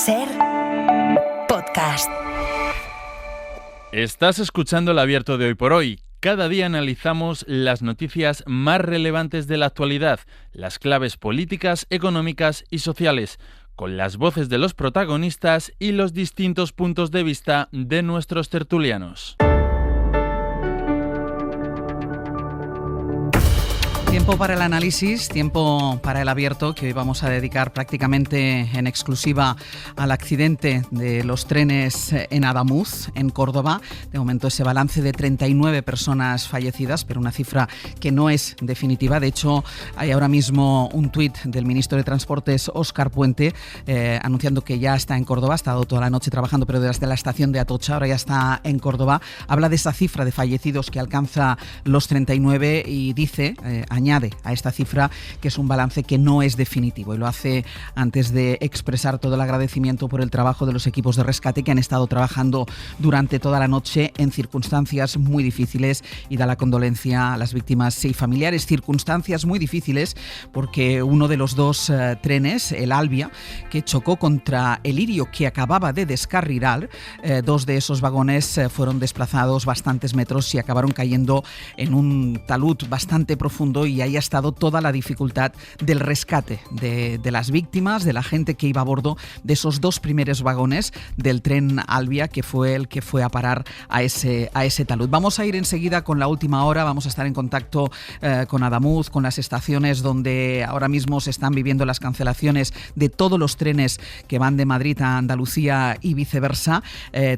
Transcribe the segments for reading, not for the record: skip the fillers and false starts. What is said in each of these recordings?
SER Podcast. Estás escuchando el Abierto de Hoy por Hoy. Cada día analizamos las noticias más relevantes de la actualidad, las claves políticas, económicas y sociales, con las voces de los protagonistas y los distintos puntos de vista de nuestros tertulianos. Tiempo para el análisis, tiempo para el abierto, que hoy vamos a dedicar prácticamente en exclusiva al accidente de los trenes en Adamuz, en Córdoba. De momento ese balance de 39 personas fallecidas, pero una cifra que no es definitiva. De hecho, hay ahora mismo un tuit del ministro de Transportes, Óscar Puente, anunciando que ya está en Córdoba. Ha estado toda la noche trabajando, pero desde la estación de Atocha, ahora ya está en Córdoba. Habla de esa cifra de fallecidos que alcanza los 39 y dice, añade a esta cifra que es un balance que no es definitivo, y lo hace antes de expresar todo el agradecimiento por el trabajo de los equipos de rescate que han estado trabajando durante toda la noche en circunstancias muy difíciles, y da la condolencia a las víctimas y familiares. Circunstancias muy difíciles porque uno de los dos trenes, el Albia, que chocó contra el Lirio, que acababa de descarrilar, dos de esos vagones fueron desplazados bastantes metros y acabaron cayendo en un talud bastante profundo, y ahí ha estado toda la dificultad del rescate de las víctimas, de la gente que iba a bordo de esos dos primeros vagones del tren Albia, que fue el que fue a parar a ese talud. Vamos a ir enseguida con la última hora, vamos a estar en contacto con Adamuz, con las estaciones donde ahora mismo se están viviendo las cancelaciones de todos los trenes que van de Madrid a Andalucía y viceversa.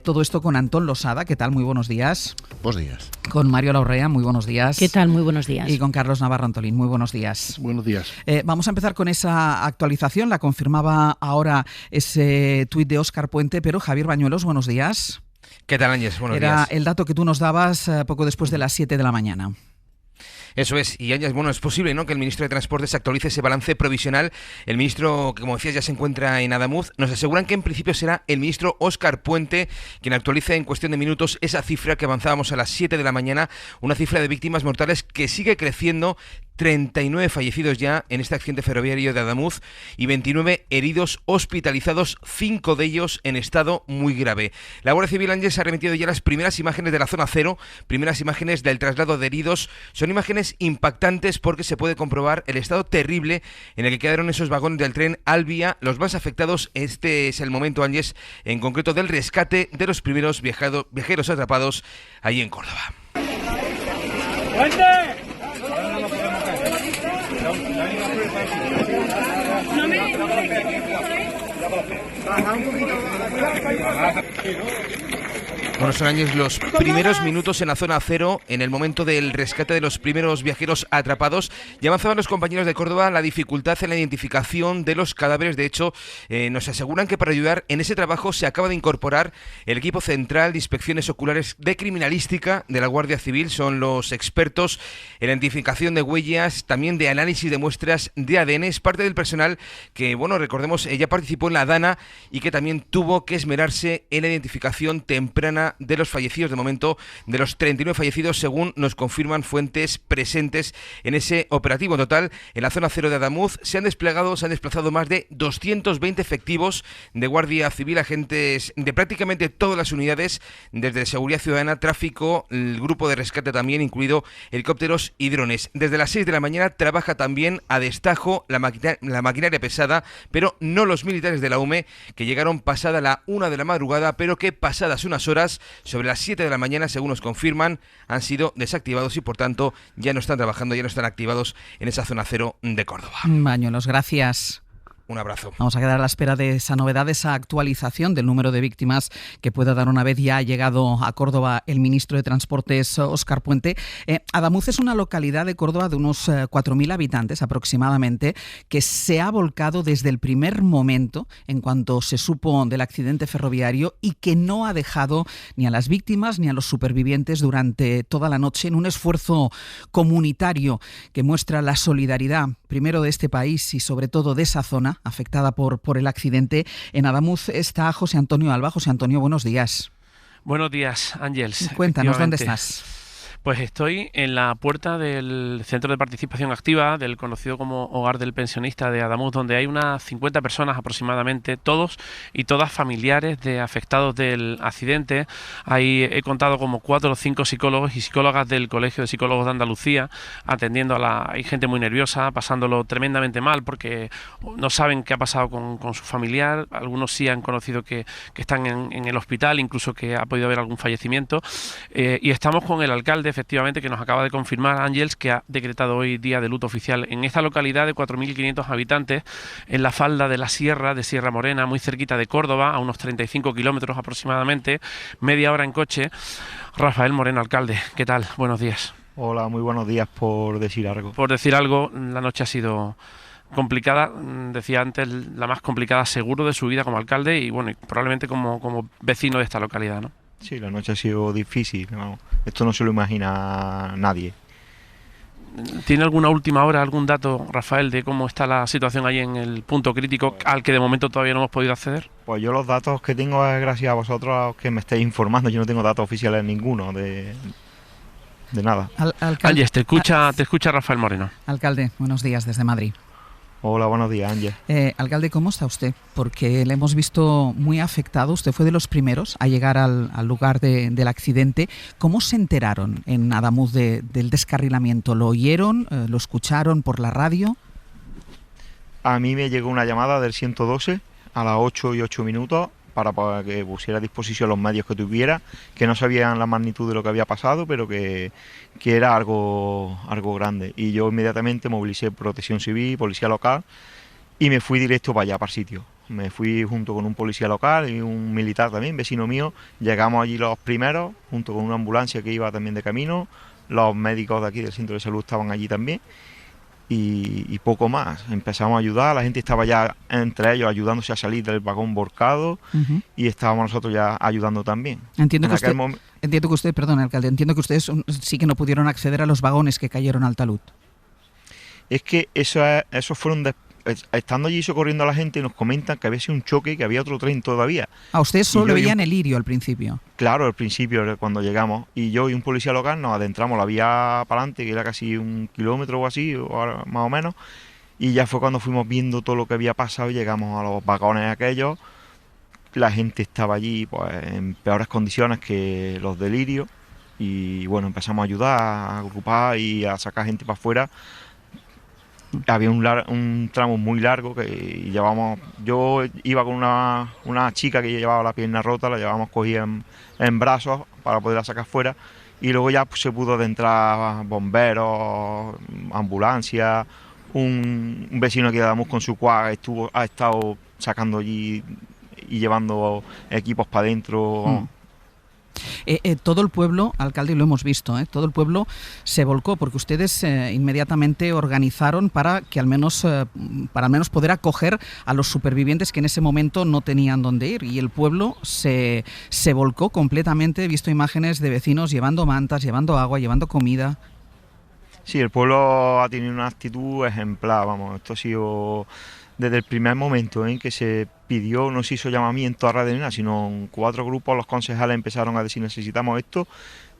Todo esto con Antón Losada. ¿Qué tal? Muy buenos días. Buenos días. Con Mario Laurrea. Muy buenos días. ¿Qué tal? Muy buenos días. Y con Carlos Navarro Antolín. Muy buenos días. Buenos días. Vamos a empezar con esa actualización. La confirmaba ahora ese tuit de Óscar Puente, pero Javier Bañuelos, buenos días. ¿Qué tal, Ángel? Buenos días. Era el dato que tú nos dabas poco después de las 7 de la mañana. Eso es, y Ángel, bueno, es posible, ¿no?, que el ministro de Transportes actualice ese balance provisional. El ministro, que como decías ya se encuentra en Adamuz. Nos aseguran que en principio será el ministro Óscar Puente quien actualice en cuestión de minutos esa cifra que avanzábamos a las 7 de la mañana, una cifra de víctimas mortales que sigue creciendo. 39 fallecidos ya en este accidente ferroviario de Adamuz y 29 heridos hospitalizados, 5 de ellos en estado muy grave. La Guardia Civil, Ángeles, ha remitido ya las primeras imágenes de la zona cero, primeras imágenes del traslado de heridos. Son imágenes impactantes porque se puede comprobar el estado terrible en el que quedaron esos vagones del tren Albia, los más afectados. Este es el momento, Ángeles, en concreto del rescate de los primeros viajeros atrapados ahí en Córdoba. Bueno, son años los primeros minutos en la zona cero, en el momento del rescate de los primeros viajeros atrapados. Ya avanzaban los compañeros de Córdoba la dificultad en la identificación de los cadáveres. De hecho, nos aseguran que para ayudar en ese trabajo se acaba de incorporar el equipo central de inspecciones oculares de criminalística de la Guardia Civil. Son los expertos en la identificación de huellas, también de análisis de muestras de ADN. Es parte del personal que, bueno, recordemos, ella participó en la Dana y que también tuvo que esmerarse en la identificación temprana de los fallecidos. De momento, de los 39 fallecidos, según nos confirman fuentes presentes en ese operativo. En total, en la zona cero de Adamuz se han desplazado más de 220 efectivos de Guardia Civil, agentes de prácticamente todas las unidades, desde Seguridad Ciudadana, Tráfico, el grupo de rescate también, incluido helicópteros y drones. Desde las 6 de la mañana trabaja también a destajo la maquinaria pesada, pero no los militares de la UME, que llegaron pasada la 1 de la madrugada, pero que pasadas unas horas, sobre las 7 de la mañana, según nos confirman, han sido desactivados y por tanto ya no están trabajando, ya no están activados en esa zona cero de Córdoba. Bañuelos, gracias. Un abrazo. Vamos a quedar a la espera de esa novedad, de esa actualización del número de víctimas que pueda dar una vez ya ha llegado a Córdoba el ministro de Transportes, Óscar Puente. Adamuz es una localidad de Córdoba de unos 4.000 habitantes aproximadamente, que se ha volcado desde el primer momento en cuanto se supo del accidente ferroviario, y que no ha dejado ni a las víctimas ni a los supervivientes durante toda la noche, en un esfuerzo comunitario que muestra la solidaridad primero de este país y sobre todo de esa zona afectada por el accidente. En Adamuz está José Antonio Alba. José Antonio, buenos días. Buenos días, Ángels. Cuéntanos, ¿dónde estás? Pues estoy en la puerta del Centro de Participación Activa, del conocido como Hogar del Pensionista de Adamuz, donde hay unas 50 personas aproximadamente, todos y todas familiares de afectados del accidente. Ahí he contado como 4 o 5 psicólogos y psicólogas del Colegio de Psicólogos de Andalucía, atendiendo hay gente muy nerviosa, pasándolo tremendamente mal porque no saben qué ha pasado con su familiar. Algunos sí han conocido que están en el hospital, incluso que ha podido haber algún fallecimiento. Y estamos con el alcalde, efectivamente, que nos acaba de confirmar, Ángels, que ha decretado hoy día de luto oficial en esta localidad de 4.500 habitantes, en la falda de la sierra de Sierra Morena, muy cerquita de Córdoba, a unos 35 kilómetros aproximadamente, media hora en coche. Rafael Moreno, alcalde, ¿qué tal? Buenos días. Hola, muy buenos días, por decir algo. Por decir algo, la noche ha sido complicada, decía antes, la más complicada seguro de su vida como alcalde y bueno, probablemente como vecino de esta localidad, ¿no? Sí, la noche ha sido difícil, vamos. Esto no se lo imagina nadie. ¿Tiene alguna última hora, algún dato, Rafael, de cómo está la situación ahí en el punto crítico al que de momento todavía no hemos podido acceder? Pues yo los datos que tengo es gracias a vosotros que me estáis informando. Yo no tengo datos oficiales ninguno de nada. Ángel, te escucha Rafael Moreno. Alcalde, buenos días desde Madrid. Hola, buenos días, Ángel. Alcalde, ¿cómo está usted? Porque le hemos visto muy afectado. Usted fue de los primeros a llegar al lugar del accidente. ¿Cómo se enteraron en Adamuz del descarrilamiento? ¿Lo oyeron? ¿Lo escucharon por la radio? A mí me llegó una llamada del 112 a las 8:08 para que pusiera a disposición los medios que tuviera, que no sabían la magnitud de lo que había pasado, pero que era algo grande. Y yo inmediatamente movilicé Protección Civil, Policía Local, y me fui directo para allá, para el sitio. Me fui junto con un policía local y un militar también, vecino mío. Llegamos allí los primeros, junto con una ambulancia que iba también de camino. Los médicos de aquí del centro de salud estaban allí también. Y poco más. Empezamos a ayudar, la gente estaba ya entre ellos ayudándose a salir del vagón volcado y estábamos nosotros ya ayudando también. Entiendo que usted, perdón, alcalde, entiendo que ustedes sí que no pudieron acceder a los vagones que cayeron al talud. Es que esos fueron estando allí socorriendo a la gente, nos comentan que había sido un choque, que había otro tren todavía. ¿A ustedes solo veían el lirio al principio? Claro, al principio, cuando llegamos. Y yo y un policía local nos adentramos la vía para adelante, que era casi 1 kilómetro o así, más o menos. Y ya fue cuando fuimos viendo todo lo que había pasado y llegamos a los vagones aquellos. La gente estaba allí pues en peores condiciones que los de lirio. Y bueno, empezamos a ayudar, a agrupar y a sacar gente para afuera. Había un tramo muy largo que llevábamos. Yo iba con una chica que llevaba la pierna rota, la llevábamos cogida en brazos para poderla sacar fuera, y luego ya pues, se pudo adentrar bomberos, ambulancia, un vecino aquí de Adamuz con su quad ha estado sacando allí y llevando equipos para adentro. Todo el pueblo, alcalde, y lo hemos visto, todo el pueblo se volcó porque ustedes inmediatamente organizaron para al menos poder acoger a los supervivientes que en ese momento no tenían dónde ir, y el pueblo se volcó completamente. He visto imágenes de vecinos llevando mantas, llevando agua, llevando comida. Sí, el pueblo ha tenido una actitud ejemplar, vamos, esto ha sido desde el primer momento en que se pidió, no se hizo llamamiento a Radio Nena, sino en 4 grupos los concejales empezaron a decir necesitamos esto.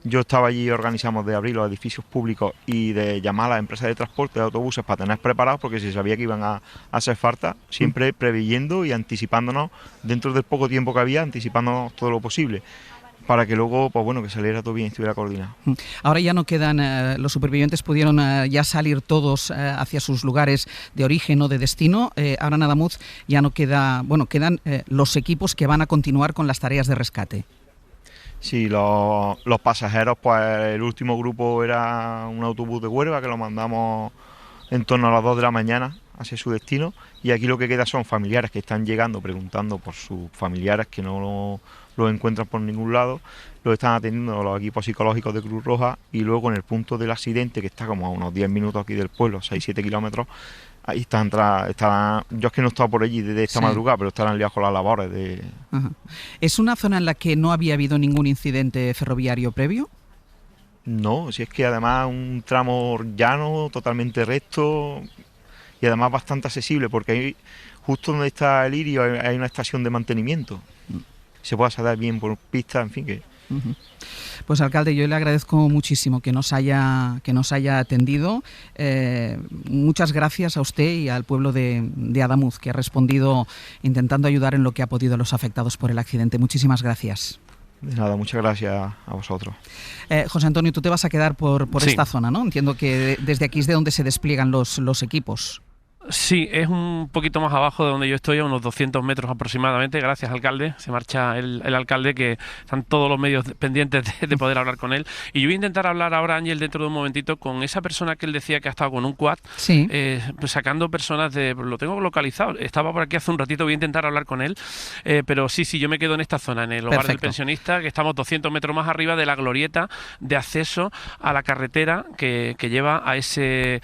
Yo estaba allí, organizamos de abrir los edificios públicos y de llamar a las empresas de transporte de autobuses para tener preparados, porque se sabía que iban a hacer falta, siempre preveyendo y anticipándonos, dentro del poco tiempo que había, anticipándonos todo lo posible, para que luego, pues bueno, que saliera todo bien y estuviera coordinado. Ahora ya no quedan, los supervivientes pudieron ya salir todos hacia sus lugares de origen o de destino. Ahora en Adamuz ya no queda, quedan los equipos que van a continuar con las tareas de rescate. Sí, los pasajeros, pues el último grupo era un autobús de Huelva que lo mandamos en torno a las 2 de la mañana hacia su destino, y aquí lo que queda son familiares que están llegando preguntando por sus familiares que no los encuentran por ningún lado. Los están atendiendo los equipos psicológicos de Cruz Roja, y luego en el punto del accidente, que está como a unos 10 minutos aquí del pueblo, 6-7 kilómetros, ahí están, yo es que no he estado por allí desde esta madrugada, pero estarán liados con las labores de... Ajá. ¿Es una zona en la que no había habido ningún incidente ferroviario previo? No, si es que además un tramo llano, totalmente recto, y además bastante accesible, porque ahí, justo donde está el lirio hay una estación de mantenimiento. Se puede salir bien por pista, en fin, que Pues alcalde, yo le agradezco muchísimo que nos haya atendido. Muchas gracias a usted y al pueblo de Adamuz, que ha respondido intentando ayudar en lo que ha podido a los afectados por el accidente. Muchísimas gracias. De nada, muchas gracias a vosotros. José Antonio, tú te vas a quedar por Sí. esta zona, ¿no? Entiendo que desde aquí es de donde se despliegan los equipos. Sí, es un poquito más abajo de donde yo estoy, a unos 200 metros aproximadamente. Gracias, alcalde. Se marcha el alcalde, que están todos los medios pendientes de poder hablar con él. Y yo voy a intentar hablar ahora, Ángel, dentro de un momentito, con esa persona que él decía que ha estado con un quad, Sí. pues sacando personas lo tengo localizado. Estaba por aquí hace un ratito, voy a intentar hablar con él. Pero sí, yo me quedo en esta zona, en el hogar del Perfecto. pensionista, que estamos 200 metros más arriba de la glorieta de acceso a la carretera que lleva a ese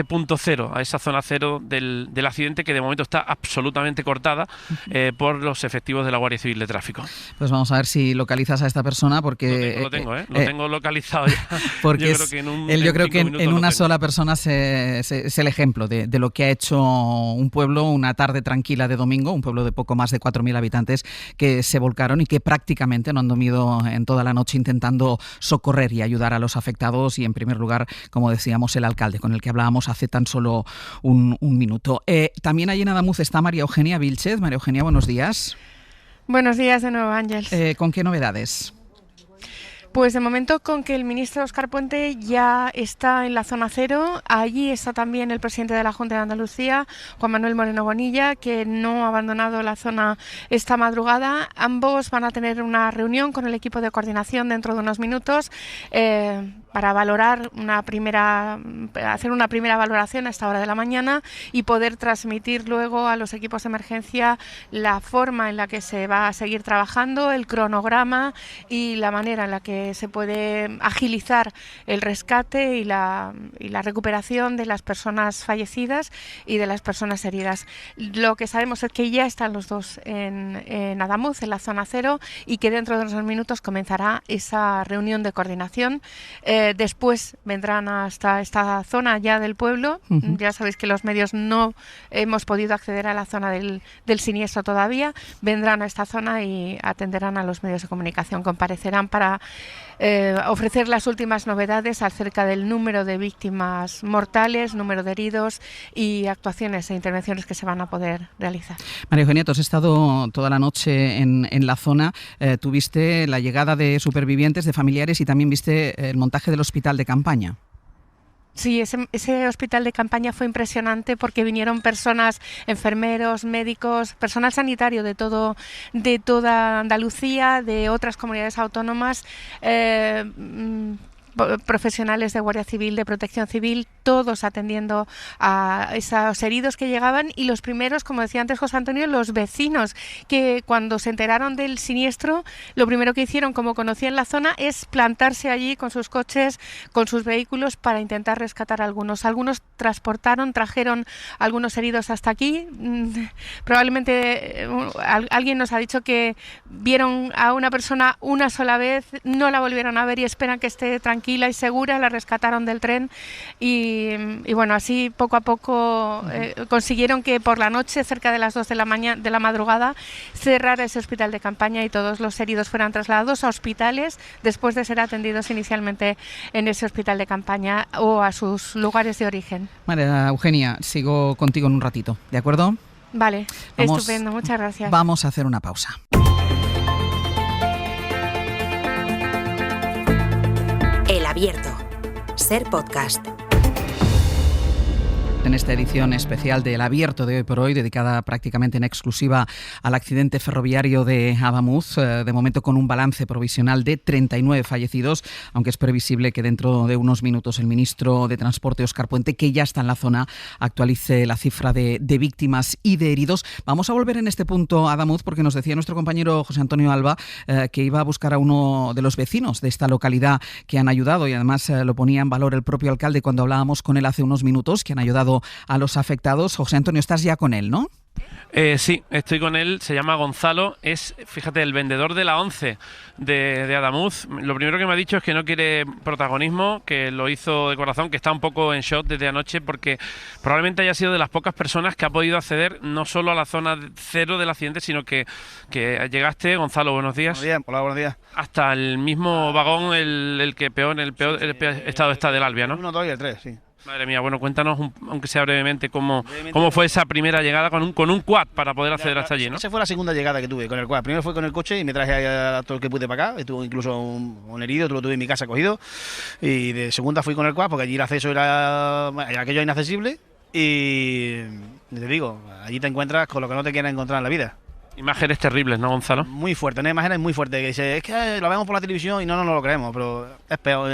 punto cero, a esa zona cero del accidente, que de momento está absolutamente cortada por los efectivos de la Guardia Civil de Tráfico. Pues vamos a ver si localizas a esta persona, porque Lo tengo, lo tengo localizado ya. porque yo creo que en en una sola persona es el ejemplo de lo que ha hecho un pueblo una tarde tranquila de domingo, un pueblo de poco más de 4.000 habitantes que se volcaron y que prácticamente no han dormido en toda la noche intentando socorrer y ayudar a los afectados, y en primer lugar, como decíamos, el alcalde, con el que hablábamos hace tan solo un minuto. También allí en Adamuz está María Eugenia Vilchez. María Eugenia, buenos días. Buenos días de nuevo, Ángel. ¿Con qué novedades? Pues de momento con que el ministro Óscar Puente ya está en la zona cero. Allí está también el presidente de la Junta de Andalucía, Juan Manuel Moreno Bonilla, que no ha abandonado la zona esta madrugada. Ambos van a tener una reunión con el equipo de coordinación dentro de unos minutos para valorar hacer una primera valoración a esta hora de la mañana y poder transmitir luego a los equipos de emergencia la forma en la que se va a seguir trabajando, el cronograma y la manera en la que se puede agilizar el rescate y la recuperación de las personas fallecidas y de las personas heridas. Lo que sabemos es que ya están los dos en Adamuz, en la zona cero, y que dentro de unos minutos comenzará esa reunión de coordinación. Después vendrán hasta esta zona ya del pueblo. Ya sabéis que los medios no hemos podido acceder a la zona del siniestro todavía. Vendrán a esta zona y atenderán a los medios de comunicación. Comparecerán para ofrecer las últimas novedades acerca del número de víctimas mortales, número de heridos y actuaciones e intervenciones que se van a poder realizar. María Eugenia, tú has estado toda la noche en la zona. Tuviste la llegada de supervivientes, de familiares, y también viste el montaje del hospital de campaña. Sí, ese hospital de campaña fue impresionante porque vinieron personas, enfermeros, médicos, personal sanitario de toda Andalucía, de otras comunidades autónomas, profesionales de Guardia Civil, de Protección Civil, todos atendiendo a esos heridos que llegaban, y los primeros, como decía antes José Antonio, los vecinos, que cuando se enteraron del siniestro, lo primero que hicieron, como conocían la zona, es plantarse allí con sus coches, con sus vehículos, para intentar rescatar a algunos. Algunos trajeron algunos heridos hasta aquí. Probablemente alguien nos ha dicho que vieron a una persona una sola vez, no la volvieron a ver y esperan que esté tranquila y segura. La rescataron del tren y bueno, así poco a poco consiguieron que por la noche, cerca de las 2 de la madrugada, cerrara ese hospital de campaña y todos los heridos fueran trasladados a hospitales después de ser atendidos inicialmente en ese hospital de campaña o a sus lugares de origen. María Eugenia, sigo contigo en un ratito, ¿de acuerdo? Vale, estupendo, muchas gracias. Vamos a hacer una pausa. El Abierto. Ser podcast. En esta edición especial del Abierto de Hoy por Hoy, dedicada prácticamente en exclusiva al accidente ferroviario de Adamuz, de momento con un balance provisional de 39 fallecidos, aunque es previsible que dentro de unos minutos el ministro de Transporte, Óscar Puente, que ya está en la zona, actualice la cifra de víctimas y de heridos. Vamos a volver en este punto a Adamuz, porque nos decía nuestro compañero José Antonio Alba que iba a buscar a uno de los vecinos de esta localidad que han ayudado, y además lo ponía en valor el propio alcalde cuando hablábamos con él hace unos minutos, que han ayudado a los afectados. José Antonio, estás ya con él, ¿no? Sí, estoy con él, se llama Gonzalo, es, fíjate, el vendedor de la 11 de Adamuz. Lo primero que me ha dicho es que no quiere protagonismo, que lo hizo de corazón, que está un poco en shock desde anoche porque probablemente haya sido de las pocas personas que ha podido acceder no solo a la zona cero del accidente, sino que llegaste, Gonzalo, buenos días. Buenos días, hola, buenos días. Hasta el mismo vagón, el que peor, el peor estado está del Albia, ¿no? El 1, 2 y el 3, sí. Madre mía, bueno, cuéntanos, aunque sea brevemente, cómo fue esa primera llegada con un quad para poder acceder hasta allí, ¿no? Esa fue la segunda llegada que tuve con el quad. Primero fue con el coche y me traje a todo el que pude para acá. Tuve incluso un herido, lo tuve en mi casa cogido. Y de segunda fui con el quad porque allí el acceso era aquello inaccesible. Y te digo, allí te encuentras con lo que no te quieres encontrar en la vida. Imágenes terribles, ¿no, Gonzalo? Muy fuerte, una imagen muy fuerte. Que dice, es que lo vemos por la televisión y no lo creemos, pero es peor,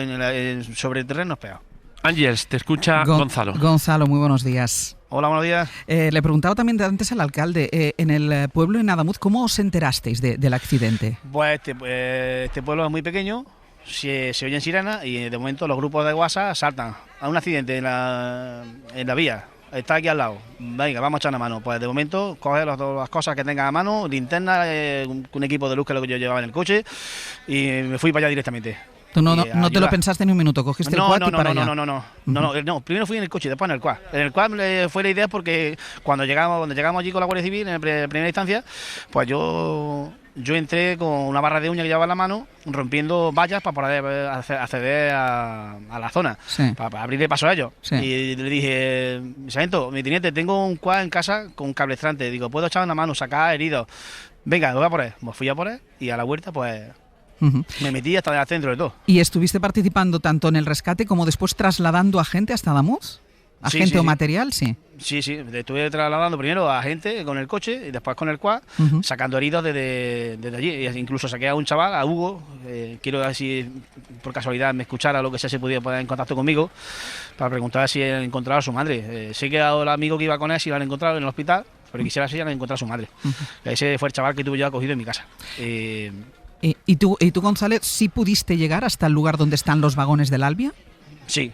sobre el terreno es peor. Ángeles, te escucha Gonzalo. Gonzalo, muy buenos días. Hola, buenos días. Le preguntaba también antes al alcalde, en el pueblo de Adamuz, ¿cómo os enterasteis del accidente? Pues este pueblo es muy pequeño, se oyen sirenas y de momento los grupos de WhatsApp saltan a un accidente en la vía. Está aquí al lado, venga, vamos a echar una mano. Pues de momento coge las cosas que tenga a mano, linterna, un equipo de luz que es lo que yo llevaba en el coche y me fui para allá directamente. ¿Tú no te lo pensaste ni un minuto? ¿Cogiste el quad y para allá? No, primero fui en el coche, después en el quad. En el quad fue la idea porque cuando llegamos allí con la Guardia Civil en primera instancia, pues yo entré con una barra de uña que llevaba en la mano, rompiendo vallas para poder acceder a la zona, sí, para abrirle paso a ellos. Sí. Y le dije, sargento, mi teniente, tengo un quad en casa con cable extrante, digo, ¿puedo echar una mano, sacar heridos? Venga, lo voy a por él. Pues fui a por él y a la vuelta, pues... me metí hasta el centro de todo. ¿Y estuviste participando tanto en el rescate como después trasladando a gente hasta Adamuz? ¿A gente o material? Sí. Sí, estuve trasladando primero a gente con el coche y después con el quad, sacando heridos desde allí. Incluso saqué a un chaval, a Hugo, quiero ver si por casualidad me escuchara o lo que sea, se pudiera poner en contacto conmigo para preguntar si han encontrado a su madre. Sé que el amigo que iba con él si lo han encontrado en el hospital, pero quisiera si han encontrado a su madre. Ese fue el chaval que tuve yo cogido en mi casa. ¿Y tú, González, sí pudiste llegar hasta el lugar donde están los vagones del Albia? Sí,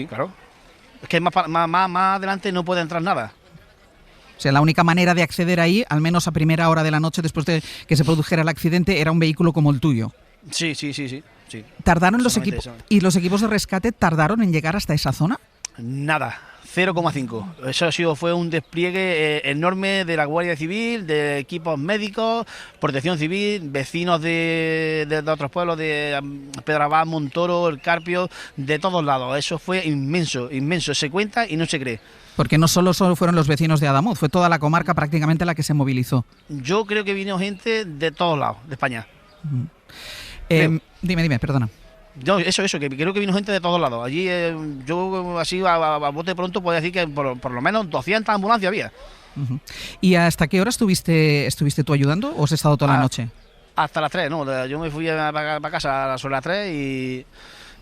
claro. Es que más adelante no puede entrar nada. O sea, la única manera de acceder ahí, al menos a primera hora de la noche, después de que se produjera el accidente, era un vehículo como el tuyo. Sí. ¿Tardaron los equipos y los equipos de rescate tardaron en llegar hasta esa zona? Nada. 0,5. Eso fue un despliegue enorme de la Guardia Civil, de equipos médicos, Protección Civil, vecinos de otros pueblos, de Pedrabán, Montoro, El Carpio, de todos lados. Eso fue inmenso. Se cuenta y no se cree. Porque no solo fueron los vecinos de Adamuz, fue toda la comarca prácticamente la que se movilizó. Yo creo que vino gente de todos lados, de España. Dime, perdona. No, eso, que creo que vino gente de todos lados. Allí yo así a bote pronto puedo decir que por lo menos 200 ambulancias había. ¿Y hasta qué hora estuviste tú ayudando o has estado toda la noche? Hasta las 3, no, yo me fui para casa sobre las 3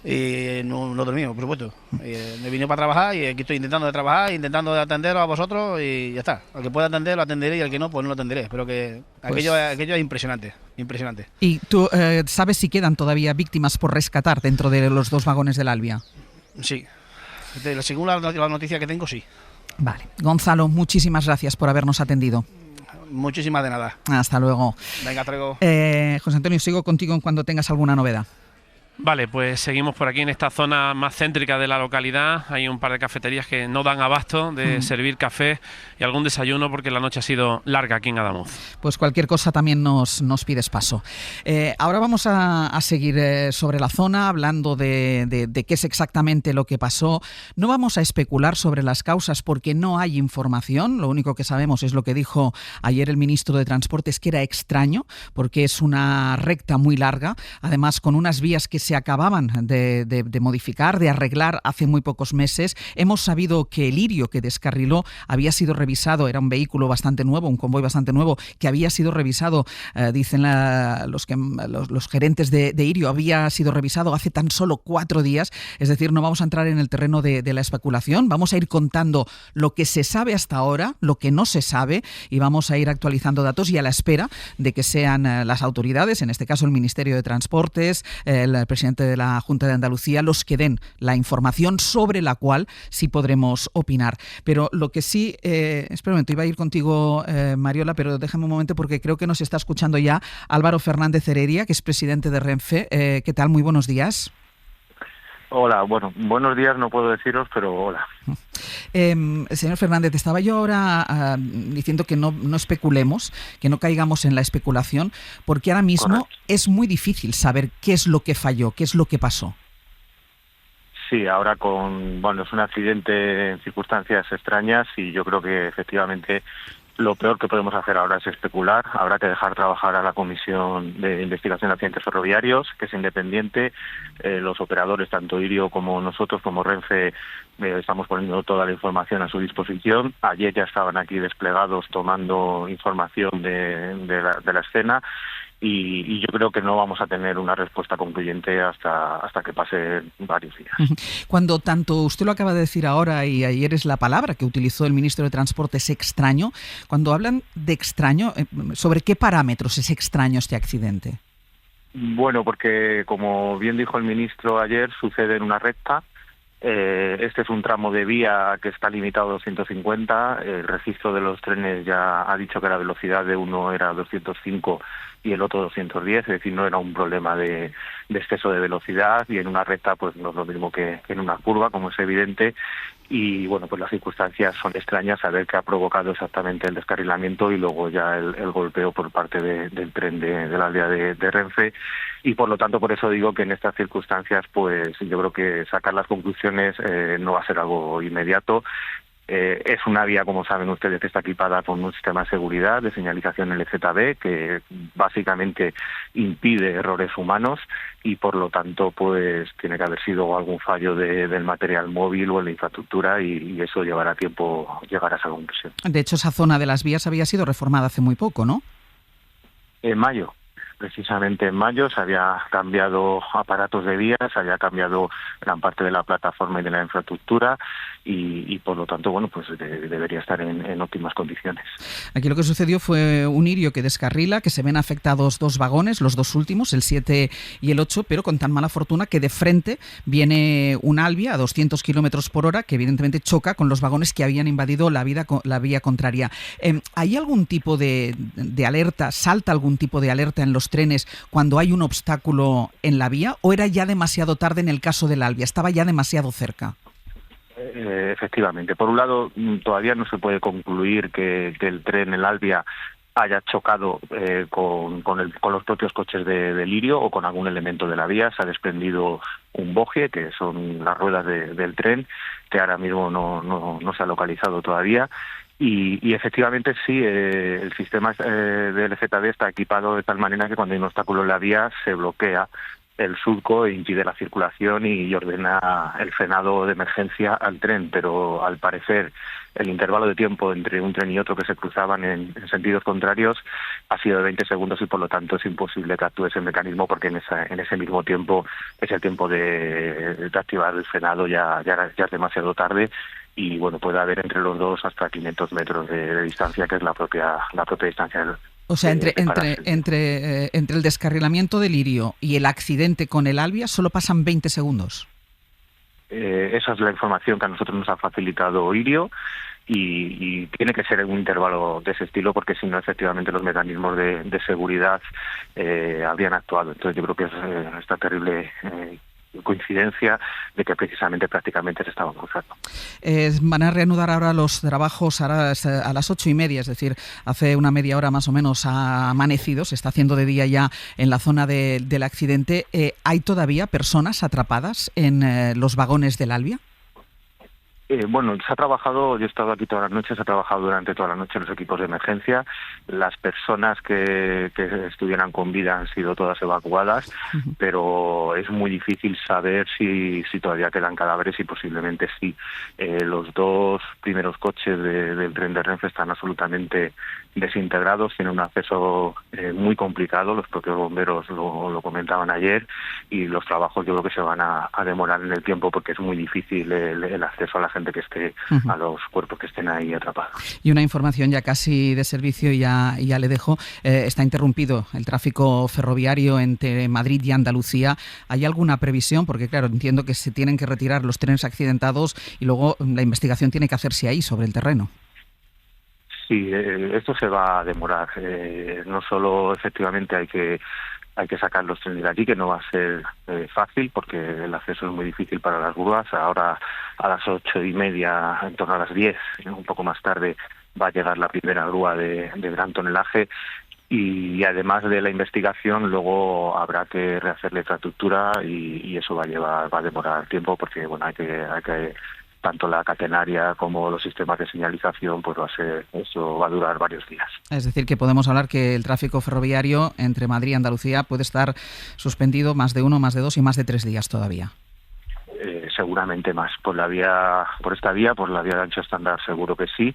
y no dormí, por supuesto. Me vine para trabajar y aquí estoy intentando de atenderos a vosotros y ya está. Al que pueda atender lo atenderé y al que no, pues no lo atenderé. Pero que aquello es impresionante. ¿Y tú sabes si quedan todavía víctimas por rescatar dentro de los dos vagones del Albia? Sí, según la noticia que tengo, sí. Vale. Gonzalo, muchísimas gracias por habernos atendido. Muchísimas de nada. Hasta luego. Venga, hasta luego. José Antonio, sigo contigo en cuando tengas alguna novedad. Vale, pues seguimos por aquí en esta zona más céntrica de la localidad. Hay un par de cafeterías que no dan abasto de servir café y algún desayuno porque la noche ha sido larga aquí en Adamuz. Pues cualquier cosa también nos pides paso. Ahora vamos a seguir sobre la zona hablando de qué es exactamente lo que pasó. No vamos a especular sobre las causas porque no hay información. Lo único que sabemos es lo que dijo ayer el ministro de Transportes, que era extraño porque es una recta muy larga, además con unas vías que se acababan de modificar, de arreglar hace muy pocos meses. Hemos sabido que el Irio que descarriló había sido revisado, era un vehículo bastante nuevo, un convoy bastante nuevo, que había sido revisado, dicen los gerentes de Irio, había sido revisado hace tan solo 4 días. Es decir, no vamos a entrar en el terreno de la especulación, vamos a ir contando lo que se sabe hasta ahora, lo que no se sabe, y vamos a ir actualizando datos y a la espera de que sean las autoridades, en este caso el Ministerio de Transportes, el presidente de la Junta de Andalucía, los que den la información sobre la cual sí podremos opinar. Pero lo que sí, espera un momento, iba a ir contigo, Mariola, pero déjame un momento porque creo que nos está escuchando ya Álvaro Fernández Heredia, que es presidente de Renfe. ¿Qué tal? Muy buenos días. Hola, bueno, buenos días no puedo deciros, pero hola. Señor Fernández, estaba yo ahora diciendo que no especulemos, que no caigamos en la especulación, porque ahora mismo Correcto. es muy difícil saber qué es lo que falló, qué es lo que pasó. Sí, ahora es un accidente en circunstancias extrañas y yo creo que efectivamente lo peor que podemos hacer ahora es especular. Habrá que dejar trabajar a la Comisión de Investigación de Accidentes Ferroviarios, que es independiente. Los operadores, tanto IRIO como nosotros, como Renfe, estamos poniendo toda la información a su disposición. Ayer ya estaban aquí desplegados tomando información de la escena. Y yo creo que no vamos a tener una respuesta concluyente hasta que pasen varios días. Cuando tanto usted lo acaba de decir ahora y ayer es la palabra que utilizó el ministro de Transportes, extraño, cuando hablan de extraño, ¿sobre qué parámetros es extraño este accidente? Bueno, porque como bien dijo el ministro ayer, sucede en una recta. Este es un tramo de vía que está limitado a 250. El registro de los trenes ya ha dicho que la velocidad de uno era 205 y el otro 210, es decir, no era un problema de exceso de velocidad, y en una recta pues no es lo mismo que en una curva, como es evidente. Y bueno, pues las circunstancias son extrañas, saber qué ha provocado exactamente el descarrilamiento y luego ya el golpeo por parte del tren de la vía de Renfe. Y por lo tanto, por eso digo que en estas circunstancias pues yo creo que sacar las conclusiones no va a ser algo inmediato. Es una vía, como saben ustedes, que está equipada con un sistema de seguridad, de señalización LZB, que básicamente impide errores humanos y por lo tanto pues tiene que haber sido algún fallo del material móvil o en la infraestructura y eso llevará tiempo llegar a esa conclusión. De hecho, esa zona de las vías había sido reformada hace muy poco, ¿no? En mayo. Precisamente en mayo se había cambiado aparatos de vías, se había cambiado gran parte de la plataforma y de la infraestructura y por lo tanto, bueno, pues debería estar en óptimas condiciones. Aquí lo que sucedió fue un IRIO que descarrila, que se ven afectados dos vagones, los dos últimos, el 7 y el 8, pero con tan mala fortuna que de frente viene un Albia a 200 kilómetros por hora que evidentemente choca con los vagones que habían invadido la vía contraria. ¿Hay algún tipo de alerta, salta algún tipo de alerta en los trenes cuando hay un obstáculo en la vía, o era ya demasiado tarde en el caso del Albia, estaba ya demasiado cerca? Efectivamente. Por un lado, todavía no se puede concluir que el tren, el Albia, haya chocado con los propios coches de IRIO o con algún elemento de la vía. Se ha desprendido un bogie, que son las ruedas del tren, que ahora mismo no se ha localizado todavía. Y efectivamente sí, el sistema del ZB está equipado de tal manera que cuando hay un obstáculo en la vía se bloquea el surco e impide la circulación y ordena el frenado de emergencia al tren, pero al parecer el intervalo de tiempo entre un tren y otro que se cruzaban en sentidos contrarios ha sido de 20 segundos y por lo tanto es imposible que actúe ese mecanismo porque en ese mismo tiempo es el tiempo de activar el frenado, ya es demasiado tarde. Y bueno, puede haber entre los dos hasta 500 metros de distancia, que es la propia distancia. O sea, entre el descarrilamiento del IRIO y el accidente con el Albia solo pasan 20 segundos. Esa es la información que a nosotros nos ha facilitado IRIO y tiene que ser en un intervalo de ese estilo porque si no, efectivamente, los mecanismos de seguridad habrían actuado. Entonces yo creo que es esta terrible coincidencia de que precisamente prácticamente se estaban cruzando. Van a reanudar ahora los trabajos a las 8:30, es decir, hace una media hora más o menos ha amanecido, se está haciendo de día ya en la zona del accidente. ¿Hay todavía personas atrapadas en los vagones del Albia? Bueno, se ha trabajado, yo he estado aquí toda la noche, se ha trabajado durante toda la noche en los equipos de emergencia. Las personas que estuvieran con vida han sido todas evacuadas, pero es muy difícil saber si todavía quedan cadáveres y posiblemente sí. Los dos primeros coches del tren de Renfe están absolutamente desintegrados, tienen un acceso muy complicado, los propios bomberos lo comentaban ayer, y los trabajos yo creo que se van a demorar en el tiempo porque es muy difícil el acceso a la gente que esté, a los cuerpos que estén ahí atrapados. Y una información ya casi de servicio, y ya le dejo, está interrumpido el tráfico ferroviario entre Madrid y Andalucía. ¿Hay alguna previsión? Porque claro, entiendo que se tienen que retirar los trenes accidentados y luego la investigación tiene que hacerse ahí sobre el terreno. Sí, esto se va a demorar. No solo efectivamente hay que sacar los trenes de allí, que no va a ser fácil porque el acceso es muy difícil para las grúas. Ahora a las 8:30, en torno a las 10, un poco más tarde, va a llegar la primera grúa de gran tonelaje. Y además de la investigación, luego habrá que rehacer la infraestructura y eso va a demorar tiempo porque bueno, hay que tanto la catenaria como los sistemas de señalización, pues eso va a durar varios días. Es decir, que podemos hablar que el tráfico ferroviario entre Madrid y Andalucía puede estar suspendido más de 1, más de 2 y más de 3 días todavía. Seguramente más. Por la vía de ancho estándar seguro que sí.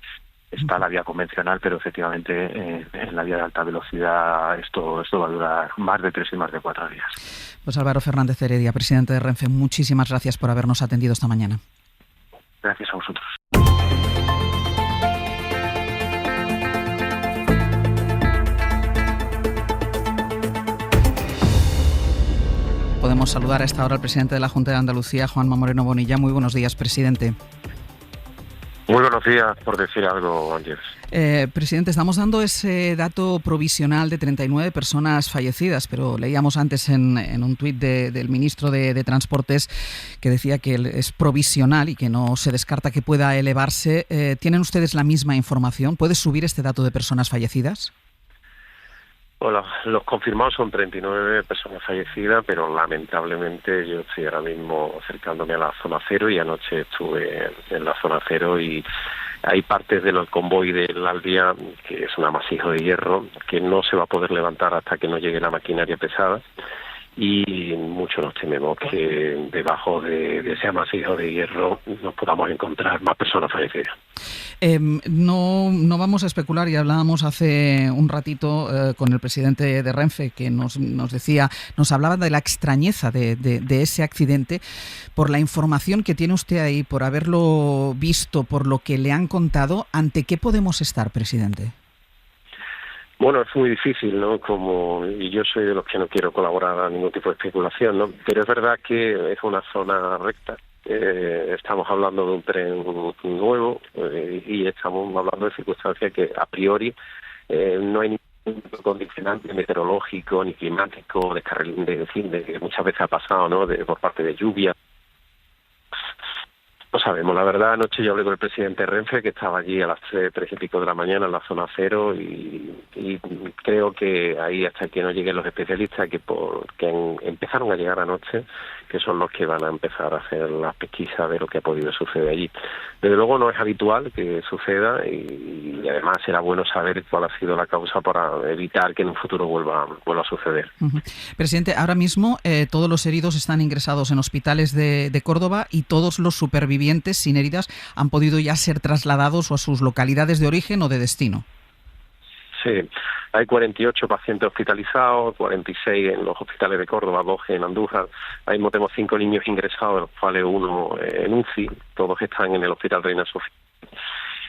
Está la vía convencional, pero efectivamente en la vía de alta velocidad esto va a durar más de 3 y más de 4 días. Pues Álvaro Fernández Heredia, presidente de Renfe, muchísimas gracias por habernos atendido esta mañana. Gracias a vosotros. Podemos saludar a esta hora al presidente de la Junta de Andalucía, Juanma Moreno Bonilla. Muy buenos días, presidente. Muy buenos días, por decir algo, Ángel. Presidente, estamos dando ese dato provisional de 39 personas fallecidas, pero leíamos antes en un tuit del ministro de Transportes que decía que es provisional y que no se descarta que pueda elevarse. ¿Tienen ustedes la misma información? ¿Puede subir este dato de personas fallecidas? Hola, los confirmados son 39 personas fallecidas, pero lamentablemente yo estoy ahora mismo acercándome a la zona cero y anoche estuve en la zona cero y hay partes del convoy del Aldea, que es un amasijo de hierro, que no se va a poder levantar hasta que no llegue la maquinaria pesada y mucho nos tememos que debajo de ese amasijo de hierro nos podamos encontrar más personas fallecidas. No vamos a especular, y hablábamos hace un ratito con el presidente de Renfe, que nos hablaba de la extrañeza de ese accidente, por la información que tiene usted ahí, por haberlo visto, por lo que le han contado. ¿Ante qué podemos estar, presidente? Bueno, es muy difícil, ¿no? Y yo soy de los que no quiero colaborar a ningún tipo de especulación, ¿no? Pero es verdad que es una zona recta. Estamos hablando de un tren nuevo y estamos hablando de circunstancias que a priori no hay ningún condicionante meteorológico ni climático de que muchas veces ha pasado, ¿no? Por parte de lluvia. No sabemos, la verdad. Anoche yo hablé con el presidente de Renfe, que estaba allí a las 3 y pico de la mañana en la zona cero, y creo que ahí, hasta que no lleguen los especialistas que empezaron a llegar anoche, que son los que van a empezar a hacer las pesquisas de lo que ha podido suceder allí. Desde luego no es habitual que suceda y además será bueno saber cuál ha sido la causa para evitar que en un futuro vuelva a suceder. Uh-huh. Presidente, ahora mismo todos los heridos están ingresados en hospitales de Córdoba y todos los supervivientes sin heridas han podido ya ser trasladados a sus localidades de origen o de destino. Sí, hay 48 pacientes hospitalizados, 46 en los hospitales de Córdoba, 2 en Andújar. Ahí tenemos 5 niños ingresados, de los cuales 1 en UCI, todos están en el Hospital Reina Sofía.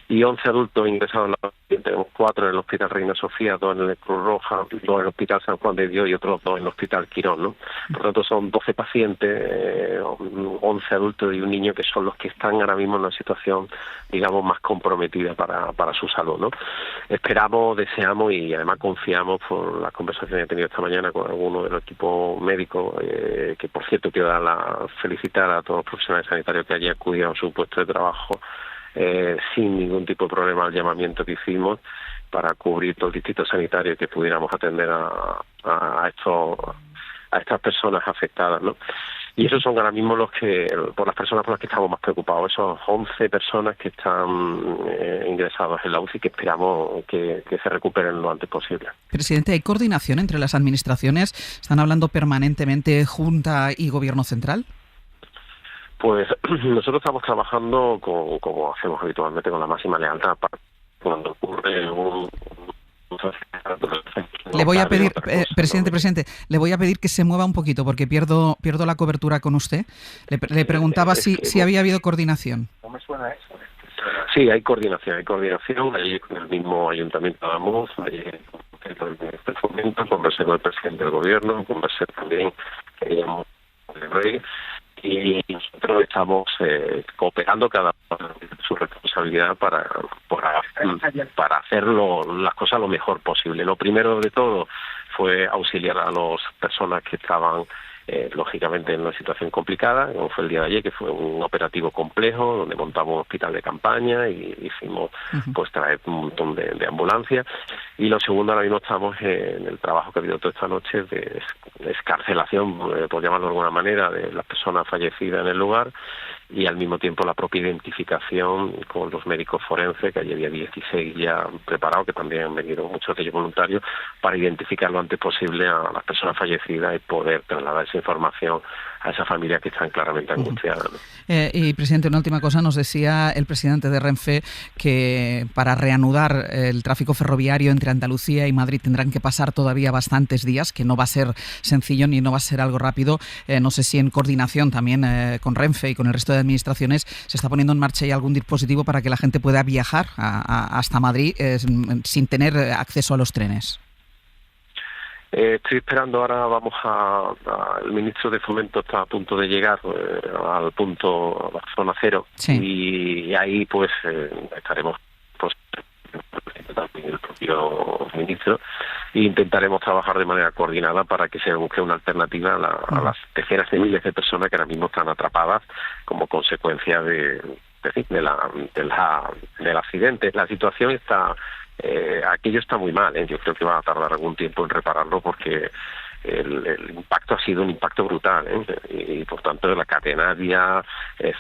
Y 11 adultos ingresados en la tenemos 4 en el Hospital Reina Sofía, 2 en el Cruz Roja, 2 en el Hospital San Juan de Dios y otros 2 en el Hospital Quirón, ¿no? Por lo tanto, son 12 pacientes, 11 adultos y un niño, que son los que están ahora mismo en una situación, digamos, más comprometida para su salud, ¿no? Esperamos, deseamos y además confiamos, por las conversaciones que he tenido esta mañana con algunos del equipo médico, que por cierto quiero felicitar a todos los profesionales sanitarios que allí acudieron a su puesto de trabajo, sin ningún tipo de problema al llamamiento que hicimos para cubrir todo el distrito sanitario y que pudiéramos atender a estas personas afectadas, ¿no? Y esos son ahora mismo por las personas por las que estamos más preocupados, esos 11 personas que están ingresados en la UCI, que esperamos que se recuperen lo antes posible. Presidente, ¿hay coordinación entre las administraciones? ¿Están hablando permanentemente Junta y Gobierno Central? Pues nosotros estamos trabajando como hacemos habitualmente, con la máxima lealtad. Cuando ocurre un Le voy a pedir, presidente, le voy a pedir que se mueva un poquito porque pierdo la cobertura con usted. Le preguntaba si había habido coordinación. No me suena eso. Sí, hay coordinación. Allí con el mismo Ayuntamiento de Adamuz, allí con el Ministerio de Fomento, conversé con el presidente del Gobierno, conversé también con el Rey, y nosotros estamos cooperando cada uno en su responsabilidad para hacerlo las cosas lo mejor posible. Lo primero de todo fue auxiliar a las personas que estaban lógicamente en una situación complicada, como fue el día de ayer, que fue un operativo complejo, donde montamos un hospital de campaña y hicimos pues traer un montón de ambulancias. Y lo segundo, ahora mismo estamos en el trabajo que ha habido toda esta noche de excarcelación, por llamarlo de alguna manera, de las personas fallecidas en el lugar, y al mismo tiempo la propia identificación con los médicos forenses, que ayer había 16 ya preparados, que también han venido muchos de ellos voluntarios, para identificar lo antes posible a las personas fallecidas y poder trasladar esa información a esas familias que están claramente angustiadas, ¿no? Y, presidente, una última cosa. Nos decía el presidente de Renfe que para reanudar el tráfico ferroviario entre Andalucía y Madrid tendrán que pasar todavía bastantes días, que no va a ser sencillo ni no va a ser algo rápido. No sé si en coordinación también con Renfe y con el resto de administraciones se está poniendo en marcha ya algún dispositivo para que la gente pueda viajar hasta Madrid sin tener acceso a los trenes. Estoy esperando, ahora vamos el ministro de Fomento está a punto de llegar al punto, a la zona cero, sí. Y ahí pues estaremos pues, también el propio ministro, e intentaremos trabajar de manera coordinada para que se busque una alternativa a las decenas de miles de personas que ahora mismo están atrapadas como consecuencia del accidente. La situación está... aquello está muy mal, yo creo que va a tardar algún tiempo en repararlo porque el impacto ha sido un impacto brutal, y por tanto la catenaria,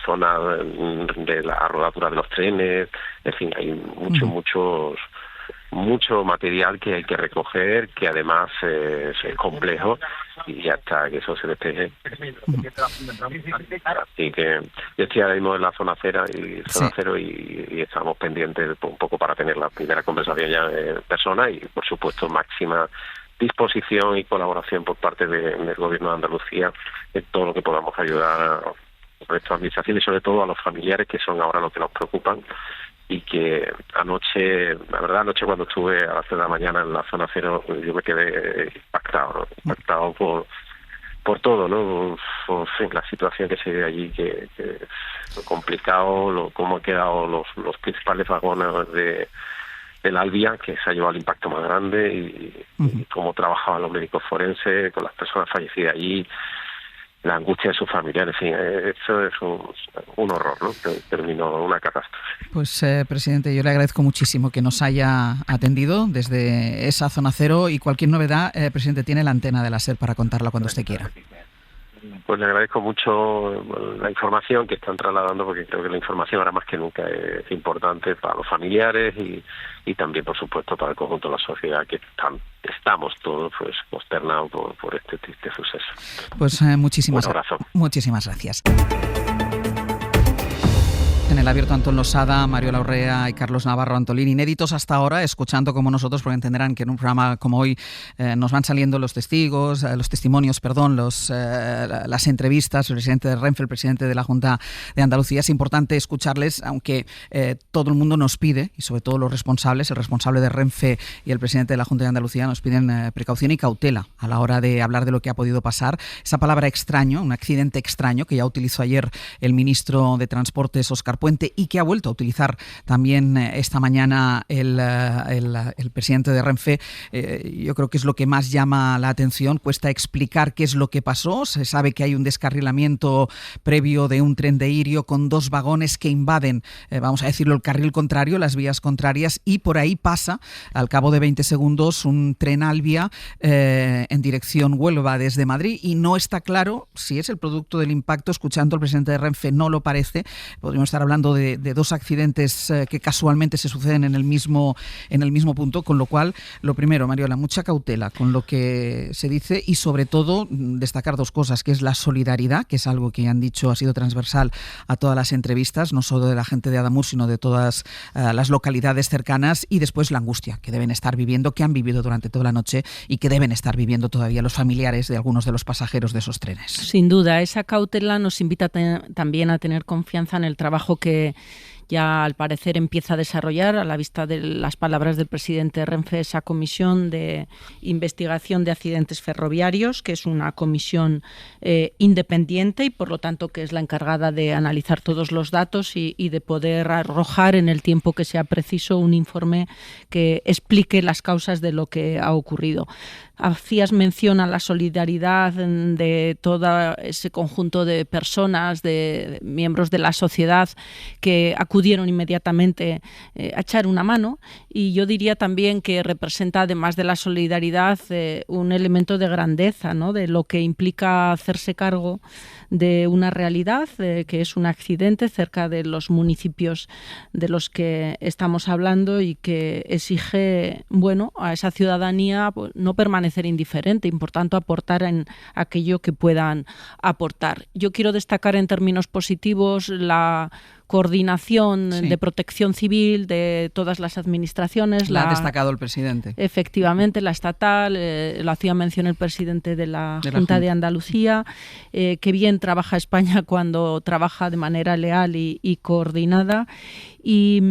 zona de la rodadura de los trenes, en fin, hay mucho material que hay que recoger, que además es complejo, y hasta que eso se despeje. Así que yo estoy ahora mismo en la zona cero y estamos pendientes un poco para tener la primera conversación ya en persona, y por supuesto máxima disposición y colaboración por parte del Gobierno de Andalucía en todo lo que podamos ayudar a nuestra administración y sobre todo a los familiares, que son ahora los que nos preocupan. Y que anoche cuando estuve a las 3 de la mañana en la zona cero, yo me quedé impactado por todo, ¿no? Por la situación que se ve allí, que lo complicado, cómo han quedado los principales vagones del Alvia, que se ha llevado el impacto más grande, y cómo trabajaban los médicos forenses con las personas fallecidas allí, la angustia de sus familiares, en fin, eso es un horror, ¿no? Terminó una catástrofe. Pues, presidente, yo le agradezco muchísimo que nos haya atendido desde esa zona cero, y cualquier novedad, presidente, tiene la antena de la SER para contarla cuando usted quiera. Pues le agradezco mucho la información que están trasladando, porque creo que la información ahora más que nunca es importante para los familiares y también, por supuesto, para el conjunto de la sociedad, que estamos todos pues consternados por este triste suceso. Pues muchísimas gracias. En el abierto, Antón Losada, Mario Laurrea y Carlos Navarro Antolín, inéditos hasta ahora, escuchando como nosotros, porque entenderán que en un programa como hoy nos van saliendo los testimonios, las entrevistas, el presidente de Renfe, el presidente de la Junta de Andalucía. Es importante escucharles, aunque todo el mundo nos pide, y sobre todo los responsables, el responsable de Renfe y el presidente de la Junta de Andalucía, nos piden precaución y cautela a la hora de hablar de lo que ha podido pasar. Esa palabra extraño, un accidente extraño, que ya utilizó ayer el ministro de Transportes, Óscar Puente, y que ha vuelto a utilizar también esta mañana el presidente de Renfe. Yo creo que es lo que más llama la atención. Cuesta explicar qué es lo que pasó. Se sabe que hay un descarrilamiento previo de un tren de Irio con 2 vagones que invaden, vamos a decirlo, el carril contrario, las vías contrarias, y por ahí pasa, al cabo de 20 segundos, un tren Alvia en dirección Huelva desde Madrid, y no está claro si es el producto del impacto. Escuchando al presidente de Renfe, no lo parece. Podríamos estar hablando hablando de dos accidentes que casualmente se suceden en el mismo punto, con lo cual, lo primero, Mariola, mucha cautela con lo que se dice y sobre todo destacar dos cosas, que es la solidaridad, que es algo que han dicho ha sido transversal a todas las entrevistas, no solo de la gente de Adamuz, sino de todas las localidades cercanas, y después la angustia que deben estar viviendo, que han vivido durante toda la noche y que deben estar viviendo todavía los familiares de algunos de los pasajeros de esos trenes. Sin duda, esa cautela nos invita también a tener confianza en el trabajo que ya al parecer empieza a desarrollar, a la vista de las palabras del presidente Renfe, esa comisión de investigación de accidentes ferroviarios, que es una comisión independiente y por lo tanto que es la encargada de analizar todos los datos y de poder arrojar en el tiempo que sea preciso un informe que explique las causas de lo que ha ocurrido. Hacías mención a la solidaridad de todo ese conjunto de personas, de miembros de la sociedad que acudieron inmediatamente a echar una mano, y yo diría también que representa, además de la solidaridad, un elemento de grandeza, ¿no?, de lo que implica hacerse cargo de una realidad que es un accidente cerca de los municipios de los que estamos hablando y que exige, bueno, a esa ciudadanía pues, no permanecer indiferente y por tanto aportar en aquello que puedan aportar. Yo quiero destacar en términos positivos la coordinación de protección civil de todas las administraciones. La ha destacado el presidente. Efectivamente, la estatal, lo hacía mención el presidente de la Junta de Andalucía, que bien trabaja España cuando trabaja de manera leal y coordinada. Y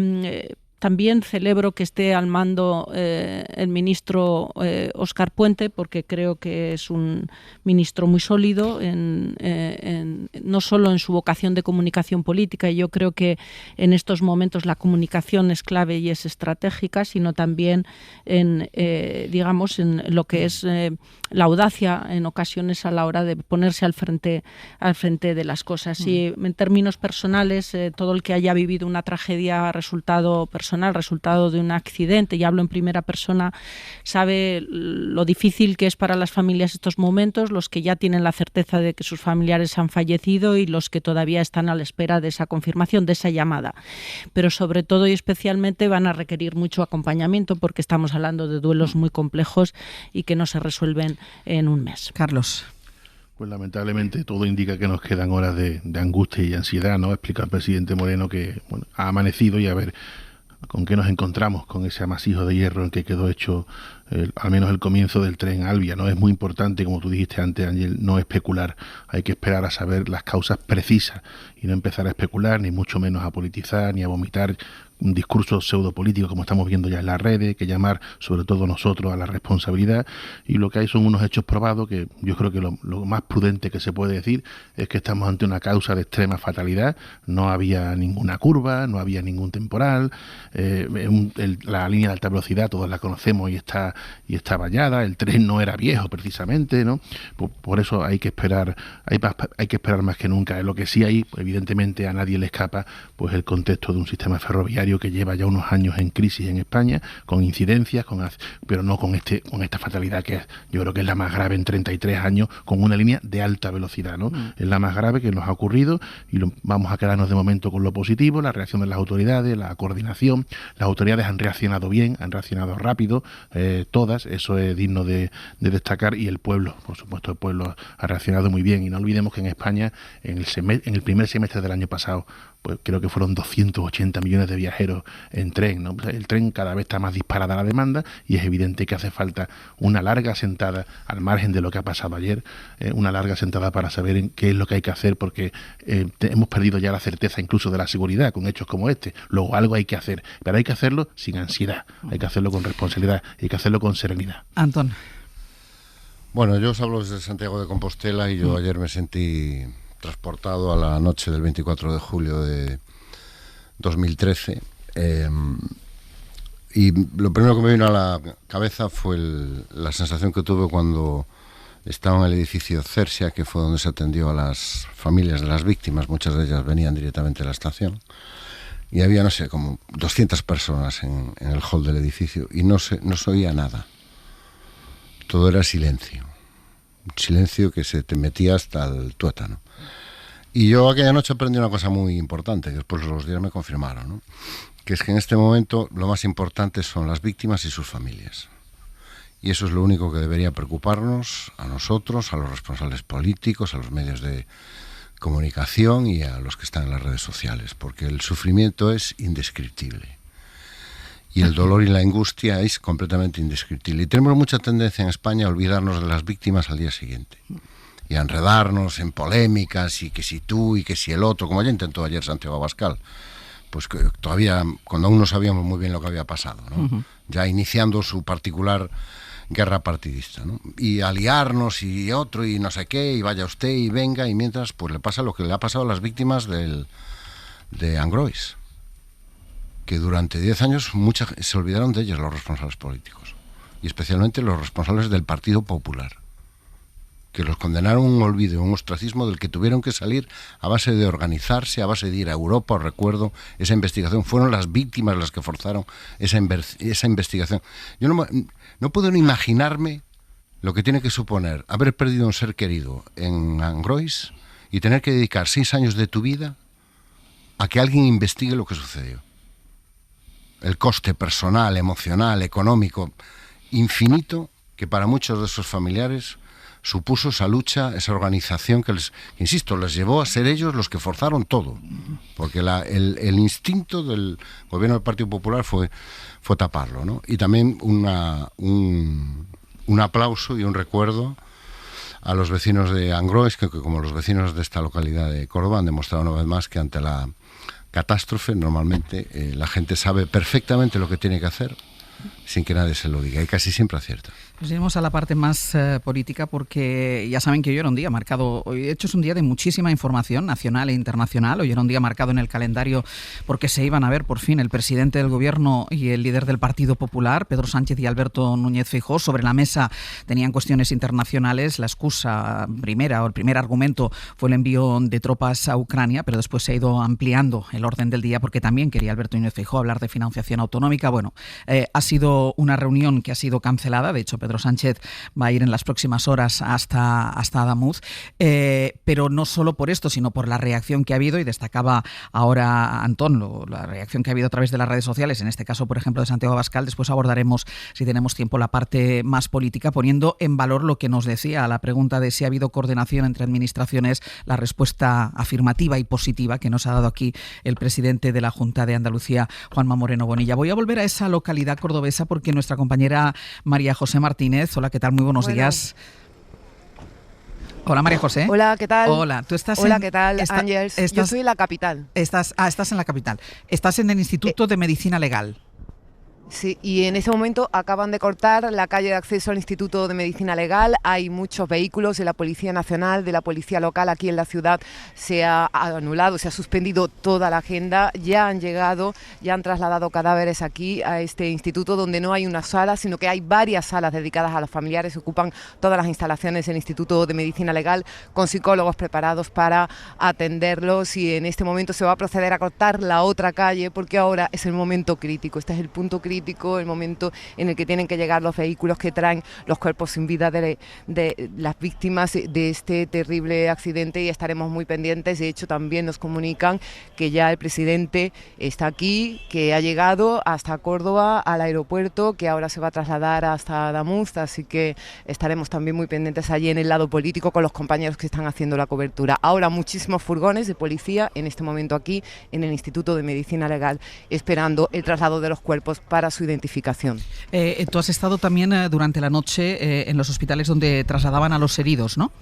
también celebro que esté al mando el ministro Óscar Puente, porque creo que es un ministro muy sólido, no solo en su vocación de comunicación política, y yo creo que en estos momentos la comunicación es clave y es estratégica, sino también en lo que es la audacia en ocasiones a la hora de ponerse al frente de las cosas. Y en términos personales, todo el que haya vivido una tragedia resultado de un accidente, y hablo en primera persona, sabe lo difícil que es para las familias estos momentos, los que ya tienen la certeza de que sus familiares han fallecido y los que todavía están a la espera de esa confirmación, de esa llamada. Pero sobre todo y especialmente van a requerir mucho acompañamiento, porque estamos hablando de duelos muy complejos y que no se resuelven en un mes. Carlos. Pues lamentablemente todo indica que nos quedan horas de angustia y ansiedad, ¿no? Explica el presidente Moreno que ha amanecido y a ver con qué nos encontramos con ese amasijo de hierro en que quedó hecho al menos el comienzo del tren Alvia, ¿no? Es muy importante, como tú dijiste antes, Ángel, no especular. Hay que esperar a saber las causas precisas y no empezar a especular, ni mucho menos a politizar, ni a vomitar un discurso pseudopolítico como estamos viendo ya en las redes, que llamar sobre todo nosotros a la responsabilidad, y lo que hay son unos hechos probados que yo creo que lo más prudente que se puede decir es que estamos ante una causa de extrema fatalidad. No había ninguna curva, no había ningún temporal, la línea de alta velocidad todos la conocemos y está vallada, el tren no era viejo precisamente, ¿no? Por eso hay que esperar más que nunca. Lo que sí hay, evidentemente a nadie le escapa, pues el contexto de un sistema ferroviario que lleva ya unos años en crisis en España, con incidencias, pero no con esta fatalidad que yo creo que es la más grave en 33 años, con una línea de alta velocidad, ¿no? Es la más grave que nos ha ocurrido y vamos a quedarnos de momento con lo positivo, la reacción de las autoridades, la coordinación. Las autoridades han reaccionado bien, han reaccionado rápido, todas, eso es digno de destacar, y el pueblo, por supuesto, el pueblo ha reaccionado muy bien. Y no olvidemos que en España, en el primer semestre del año pasado, pues creo que fueron 280 millones de viajeros en tren, ¿no? El tren cada vez está más disparada la demanda y es evidente que hace falta una larga sentada, al margen de lo que ha pasado ayer, una larga sentada para saber qué es lo que hay que hacer, porque hemos perdido ya la certeza incluso de la seguridad con hechos como este. Luego algo hay que hacer, pero hay que hacerlo sin ansiedad, hay que hacerlo con responsabilidad, hay que hacerlo con serenidad. Antón. Bueno, yo os hablo desde Santiago de Compostela y yo ayer me sentí transportado a la noche del 24 de julio de 2013 y lo primero que me vino a la cabeza fue la sensación que tuve cuando estaba en el edificio Cersia, que fue donde se atendió a las familias de las víctimas. Muchas de ellas venían directamente de la estación y había, no sé, como 200 personas en el hall del edificio y no se oía nada. Todo era silencio, un silencio que se te metía hasta el tuétano. Y yo aquella noche aprendí una cosa muy importante, que después los días me confirmaron, ¿no? Que es que en este momento lo más importante son las víctimas y sus familias. Y eso es lo único que debería preocuparnos a nosotros, a los responsables políticos, a los medios de comunicación y a los que están en las redes sociales, porque el sufrimiento es indescriptible. Y el dolor y la angustia es completamente indescriptible. Y tenemos mucha tendencia en España a olvidarnos de las víctimas al día siguiente. Y a enredarnos en polémicas, y que si tú y que si el otro, como ya intentó ayer Santiago Abascal, pues que todavía, cuando aún no sabíamos muy bien lo que había pasado, ¿no? Ya iniciando su particular guerra partidista, ¿no? Y aliarnos y otro y no sé qué, y vaya usted y venga, y mientras pues le pasa lo que le ha pasado a las víctimas de Angrois, que durante 10 años se olvidaron de ellos los responsables políticos, y especialmente los responsables del Partido Popular, que los condenaron a un olvido, un ostracismo del que tuvieron que salir a base de organizarse, a base de ir a Europa. Os recuerdo esa investigación, fueron las víctimas las que forzaron esa investigación. Yo no puedo ni imaginarme lo que tiene que suponer haber perdido un ser querido en Angrois y tener que dedicar 6 años de tu vida a que alguien investigue lo que sucedió. El coste personal, emocional, económico, infinito, que para muchos de esos familiares supuso esa lucha, esa organización que les llevó a ser ellos los que forzaron todo, porque el instinto del gobierno del Partido Popular fue taparlo, ¿no? Y también un aplauso y un recuerdo a los vecinos de Angrois, que como los vecinos de esta localidad de Córdoba han demostrado una vez más que ante la catástrofe normalmente la gente sabe perfectamente lo que tiene que hacer sin que nadie se lo diga, y casi siempre acierta. Pues iremos a la parte más política, porque ya saben que hoy era un día marcado, hoy de hecho es un día de muchísima información nacional e internacional. Hoy era un día marcado en el calendario porque se iban a ver por fin el presidente del gobierno y el líder del Partido Popular, Pedro Sánchez y Alberto Núñez Feijóo. Sobre la mesa tenían cuestiones internacionales. La excusa primera o el primer argumento fue el envío de tropas a Ucrania, pero después se ha ido ampliando el orden del día porque también quería Alberto Núñez Feijóo hablar de financiación autonómica. Bueno, ha sido una reunión que ha sido cancelada. De hecho, Pedro Sánchez va a ir en las próximas horas hasta Adamuz, pero no solo por esto, sino por la reacción que ha habido, y destacaba ahora Antón la reacción que ha habido a través de las redes sociales, en este caso, por ejemplo, de Santiago Abascal. Después abordaremos, si tenemos tiempo, la parte más política, poniendo en valor lo que nos decía a la pregunta de si ha habido coordinación entre administraciones, la respuesta afirmativa y positiva que nos ha dado aquí el presidente de la Junta de Andalucía, Juanma Moreno Bonilla. Voy a volver a esa localidad cordobesa porque nuestra compañera María José Martínez, hola, ¿qué tal? Muy buenos días. Hola, María José. Hola, ¿qué tal? Hola, tú estás Hola, ¿qué tal, Ángels? Yo soy en la capital. Estás en la capital. Estás en el Instituto de Medicina Legal. Sí, y en ese momento acaban de cortar la calle de acceso al Instituto de Medicina Legal. Hay muchos vehículos de la Policía Nacional, de la Policía Local aquí en la ciudad. Se ha anulado, se ha suspendido toda la agenda. Ya han llegado, ya han trasladado cadáveres aquí a este instituto, donde no hay una sala, sino que hay varias salas dedicadas a los familiares. Se ocupan todas las instalaciones del Instituto de Medicina Legal, con psicólogos preparados para atenderlos. Y en este momento se va a proceder a cortar la otra calle, porque ahora es el momento crítico. Este es el punto crítico, el momento en el que tienen que llegar los vehículos que traen los cuerpos sin vida de las víctimas de este terrible accidente, y estaremos muy pendientes. De hecho, también nos comunican que ya el presidente está aquí, que ha llegado hasta Córdoba, al aeropuerto, que ahora se va a trasladar hasta Adamuz, así que estaremos también muy pendientes allí en el lado político con los compañeros que están haciendo la cobertura. Ahora muchísimos furgones de policía en este momento aquí en el Instituto de Medicina Legal, esperando el traslado de los cuerpos para su identificación. Tú has estado también durante la noche en los hospitales donde trasladaban a los heridos, ¿no?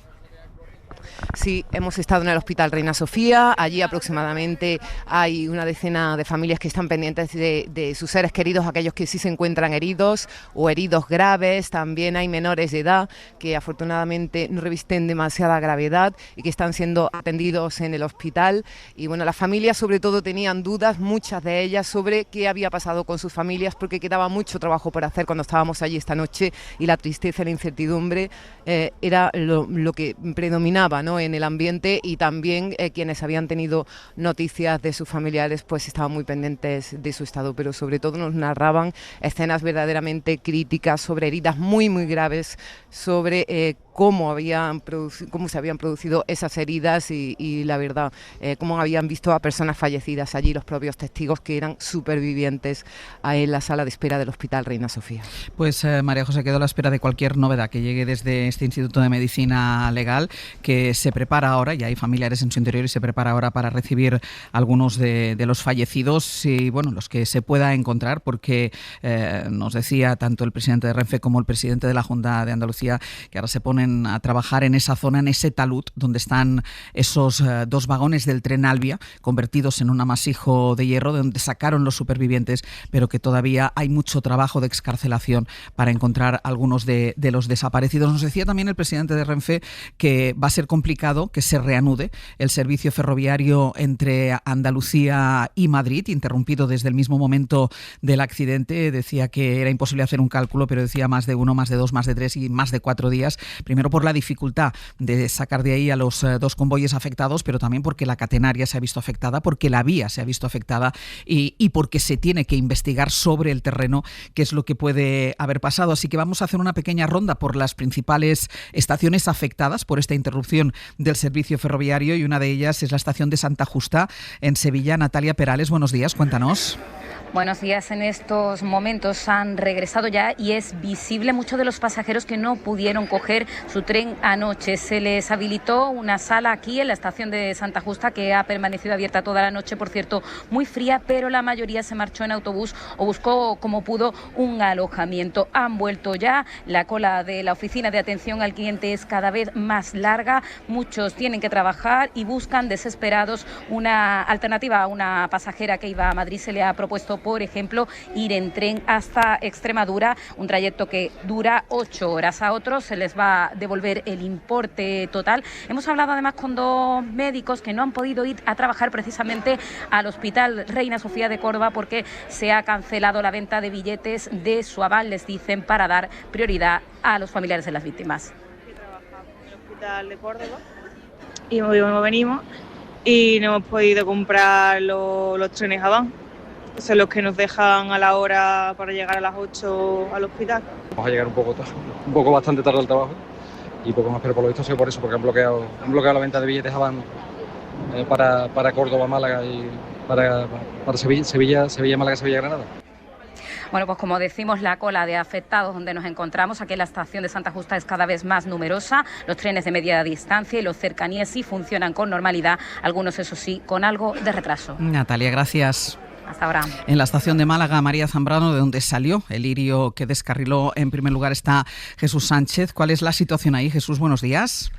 Sí, hemos estado en el Hospital Reina Sofía. Allí aproximadamente hay una decena de familias que están pendientes de sus seres queridos, aquellos que sí se encuentran heridos o heridos graves. También hay menores de edad que afortunadamente no revisten demasiada gravedad y que están siendo atendidos en el hospital. Y bueno, las familias sobre todo tenían dudas, muchas de ellas, sobre qué había pasado con sus familias, porque quedaba mucho trabajo por hacer cuando estábamos allí esta noche, y la tristeza y la incertidumbre era lo que predominaba, ¿no?, en el ambiente. Y también quienes habían tenido noticias de sus familiares pues estaban muy pendientes de su estado, pero sobre todo nos narraban escenas verdaderamente críticas, sobre heridas muy muy graves, sobre cómo se habían producido esas heridas y la verdad, cómo habían visto a personas fallecidas allí, los propios testigos que eran supervivientes en la sala de espera del Hospital Reina Sofía. Pues María José, quedo a la espera de cualquier novedad que llegue desde este Instituto de Medicina Legal, que se prepara ahora, ya hay familiares en su interior y se prepara ahora para recibir algunos de los fallecidos y bueno, los que se pueda encontrar, porque nos decía tanto el presidente de Renfe como el presidente de la Junta de Andalucía que ahora se ponen a trabajar en esa zona, en ese talud donde están esos 2 vagones del tren Alvia convertidos en un amasijo de hierro, de donde sacaron los supervivientes, pero que todavía hay mucho trabajo de excarcelación para encontrar algunos de los desaparecidos. Nos decía también el presidente de Renfe que va a ser complicado que se reanude el servicio ferroviario entre Andalucía y Madrid, interrumpido desde el mismo momento del accidente. Decía que era imposible hacer un cálculo, pero decía más de 1, más de 2, más de 3 y más de 4 días. Primero por la dificultad de sacar de ahí a los 2 convoyes afectados, pero también porque la catenaria se ha visto afectada, porque la vía se ha visto afectada y porque se tiene que investigar sobre el terreno qué es lo que puede haber pasado. Así que vamos a hacer una pequeña ronda por las principales estaciones afectadas por esta interrupción del servicio ferroviario y una de ellas es la estación de Santa Justa en Sevilla. Natalia Perales, buenos días, cuéntanos. Buenos días. En estos momentos han regresado ya y es visible muchos de los pasajeros que no pudieron coger su tren anoche. Se les habilitó una sala aquí en la estación de Santa Justa que ha permanecido abierta toda la noche, por cierto, muy fría, pero la mayoría se marchó en autobús o buscó como pudo un alojamiento. Han vuelto ya, la cola de la oficina de atención al cliente es cada vez más larga, muchos tienen que trabajar y buscan desesperados una alternativa a una pasajera que iba a Madrid. Se le ha propuesto, por ejemplo, ir en tren hasta Extremadura, un trayecto que dura 8 horas. A otros se les va a devolver el importe total. Hemos hablado además con 2 médicos que no han podido ir a trabajar precisamente al Hospital Reina Sofía de Córdoba porque se ha cancelado la venta de billetes de su aval, les dicen, para dar prioridad a los familiares de las víctimas. Trabajamos en el Hospital de Córdoba y venimos y no hemos podido comprar los trenes Adán. Son los que nos dejan a la hora para llegar a las 8 al hospital. Vamos a llegar un poco bastante tarde al trabajo y poco más, pero por lo visto ha sido por eso, porque han bloqueado la venta de billetes Adán para Córdoba, Málaga y para Sevilla, Málaga, Sevilla, Granada. Bueno, pues como decimos, la cola de afectados donde nos encontramos aquí en la estación de Santa Justa es cada vez más numerosa. Los trenes de media distancia y los cercanías sí funcionan con normalidad, algunos eso sí con algo de retraso. Natalia, gracias. Hasta ahora. En la estación de Málaga, María Zambrano, de donde salió el lirio que descarriló, en primer lugar está Jesús Sánchez. ¿Cuál es la situación ahí, Jesús? Buenos días.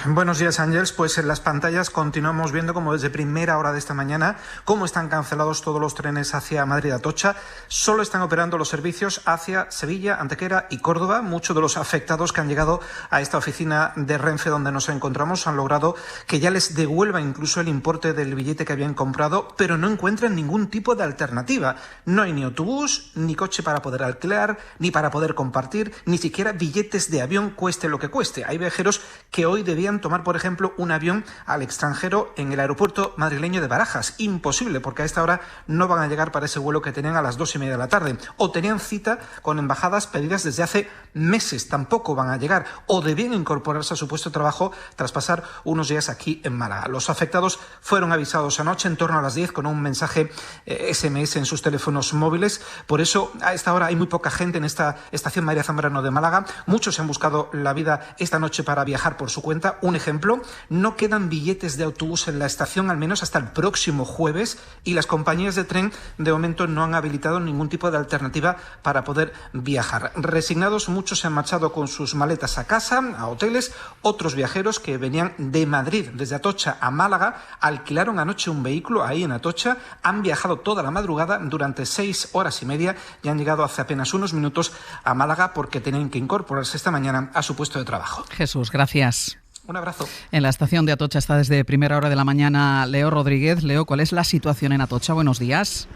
Buenos días, Ángels. Pues en las pantallas continuamos viendo como desde primera hora de esta mañana cómo están cancelados todos los trenes hacia Madrid-Atocha. Solo están operando los servicios hacia Sevilla, Antequera y Córdoba. Muchos de los afectados que han llegado a esta oficina de Renfe donde nos encontramos han logrado que ya les devuelva incluso el importe del billete que habían comprado, pero no encuentran ningún tipo de alternativa. No hay ni autobús, ni coche para poder alquilar, ni para poder compartir, ni siquiera billetes de avión, cueste lo que cueste. Hay viajeros que hoy debían tomar, por ejemplo, un avión al extranjero en el aeropuerto madrileño de Barajas. Imposible, porque a esta hora no van a llegar para ese vuelo que tenían a las 2:30 de la tarde. O tenían cita con embajadas pedidas desde hace meses, tampoco van a llegar. O debían incorporarse a su puesto de trabajo tras pasar unos días aquí en Málaga. Los afectados fueron avisados anoche en torno a las 10 con un mensaje SMS en sus teléfonos móviles. Por eso, a esta hora hay muy poca gente en esta estación María Zambrano de Málaga. Muchos se han buscado la vida esta noche para viajar por su cuenta. Un ejemplo, no quedan billetes de autobús en la estación al menos hasta el próximo jueves y las compañías de tren de momento no han habilitado ningún tipo de alternativa para poder viajar. Resignados, muchos se han marchado con sus maletas a casa, a hoteles. Otros viajeros que venían de Madrid, desde Atocha a Málaga, alquilaron anoche un vehículo ahí en Atocha, han viajado toda la madrugada durante 6 horas y media y han llegado hace apenas unos minutos a Málaga porque tenían que incorporarse esta mañana a su puesto de trabajo. Jesús, gracias. Un abrazo. En la estación de Atocha está desde primera hora de la mañana Leo Rodríguez. Leo, ¿cuál es la situación en Atocha? Buenos días.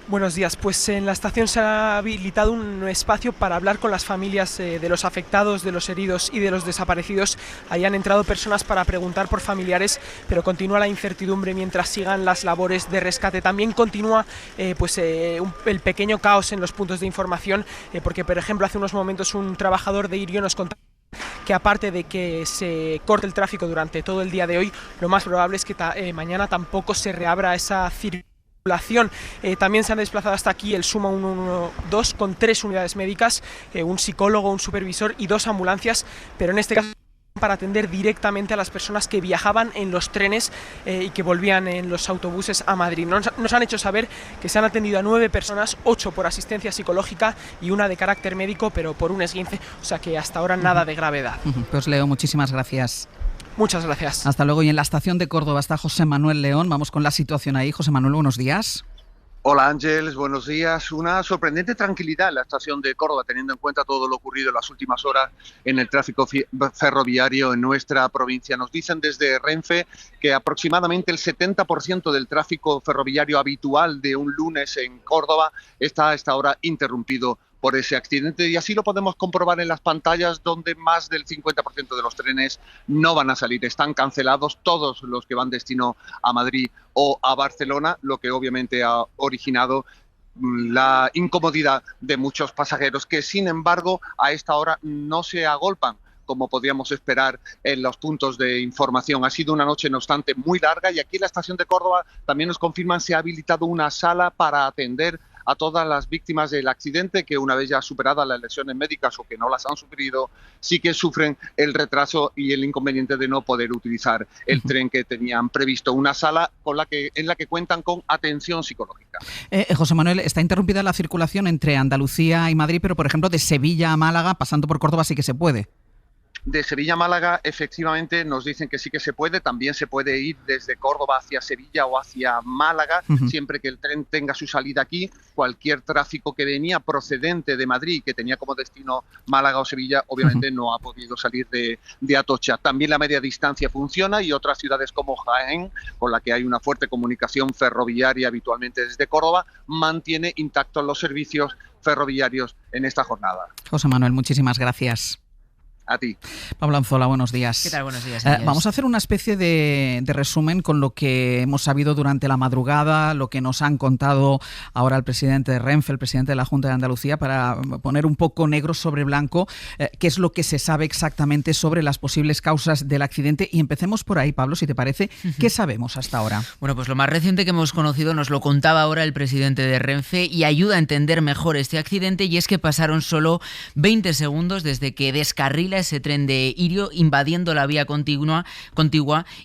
Buenos días. Pues en la estación se ha habilitado un espacio para hablar con las familias de los afectados, de los heridos y de los desaparecidos. Ahí han entrado personas para preguntar por familiares, pero continúa la incertidumbre mientras sigan las labores de rescate. También continúa el pequeño caos en los puntos de información, porque por ejemplo hace unos momentos un trabajador de Irio nos contaba que aparte de que se corte el tráfico durante todo el día de hoy, lo más probable es que mañana tampoco se reabra esa circulación. También se han desplazado hasta aquí el SUMA 112 con 3 unidades médicas, un psicólogo, un supervisor y 2 ambulancias, pero en este caso para atender directamente a las personas que viajaban en los trenes y que volvían en los autobuses a Madrid. Nos han hecho saber que se han atendido a 9 personas, 8 por asistencia psicológica y 1 de carácter médico, pero por un esguince, o sea que hasta ahora nada de gravedad. Pues Leo, muchísimas gracias. Muchas gracias. Hasta luego. Y en la estación de Córdoba está José Manuel León. Vamos con la situación ahí. José Manuel, buenos días. Hola Ángeles, buenos días. Una sorprendente tranquilidad en la estación de Córdoba, teniendo en cuenta todo lo ocurrido en las últimas horas en el tráfico ferroviario en nuestra provincia. Nos dicen desde Renfe que aproximadamente el 70% del tráfico ferroviario habitual de un lunes en Córdoba está a esta hora interrumpido por ese accidente, y así lo podemos comprobar en las pantallas, donde más del 50% de los trenes no van a salir, están cancelados todos los que van destino a Madrid o a Barcelona, lo que obviamente ha originado la incomodidad de muchos pasajeros que, sin embargo, a esta hora no se agolpan como podíamos esperar en los puntos de información. Ha sido una noche, no obstante, muy larga, y aquí en la estación de Córdoba también nos confirman se ha habilitado una sala para atender a todas las víctimas del accidente, que una vez ya superadas las lesiones médicas o que no las han sufrido, sí que sufren el retraso y el inconveniente de no poder utilizar el tren que tenían previsto. Una sala en la que cuentan con atención psicológica. José Manuel, está interrumpida la circulación entre Andalucía y Madrid, pero por ejemplo de Sevilla a Málaga, pasando por Córdoba, sí que se puede. De Sevilla a Málaga, efectivamente, nos dicen que sí que se puede. También se puede ir desde Córdoba hacia Sevilla o hacia Málaga, siempre que el tren tenga su salida aquí. Cualquier tráfico que venía procedente de Madrid, que tenía como destino Málaga o Sevilla, obviamente no ha podido salir de Atocha. También la media distancia funciona, y otras ciudades como Jaén, con la que hay una fuerte comunicación ferroviaria habitualmente desde Córdoba, mantiene intactos los servicios ferroviarios en esta jornada. José Manuel, muchísimas gracias. A ti. Pablo Anzola, buenos días. ¿Qué tal? Buenos días. Vamos a hacer una especie de resumen con lo que hemos sabido durante la madrugada, lo que nos han contado ahora el presidente de Renfe, el presidente de la Junta de Andalucía, para poner un poco negro sobre blanco qué es lo que se sabe exactamente sobre las posibles causas del accidente. Y empecemos por ahí, Pablo, si te parece. ¿Qué sabemos hasta ahora? Bueno, pues lo más reciente que hemos conocido nos lo contaba ahora el presidente de Renfe y ayuda a entender mejor este accidente, y es que pasaron solo 20 segundos desde que descarrila ese tren de Irio invadiendo la vía contigua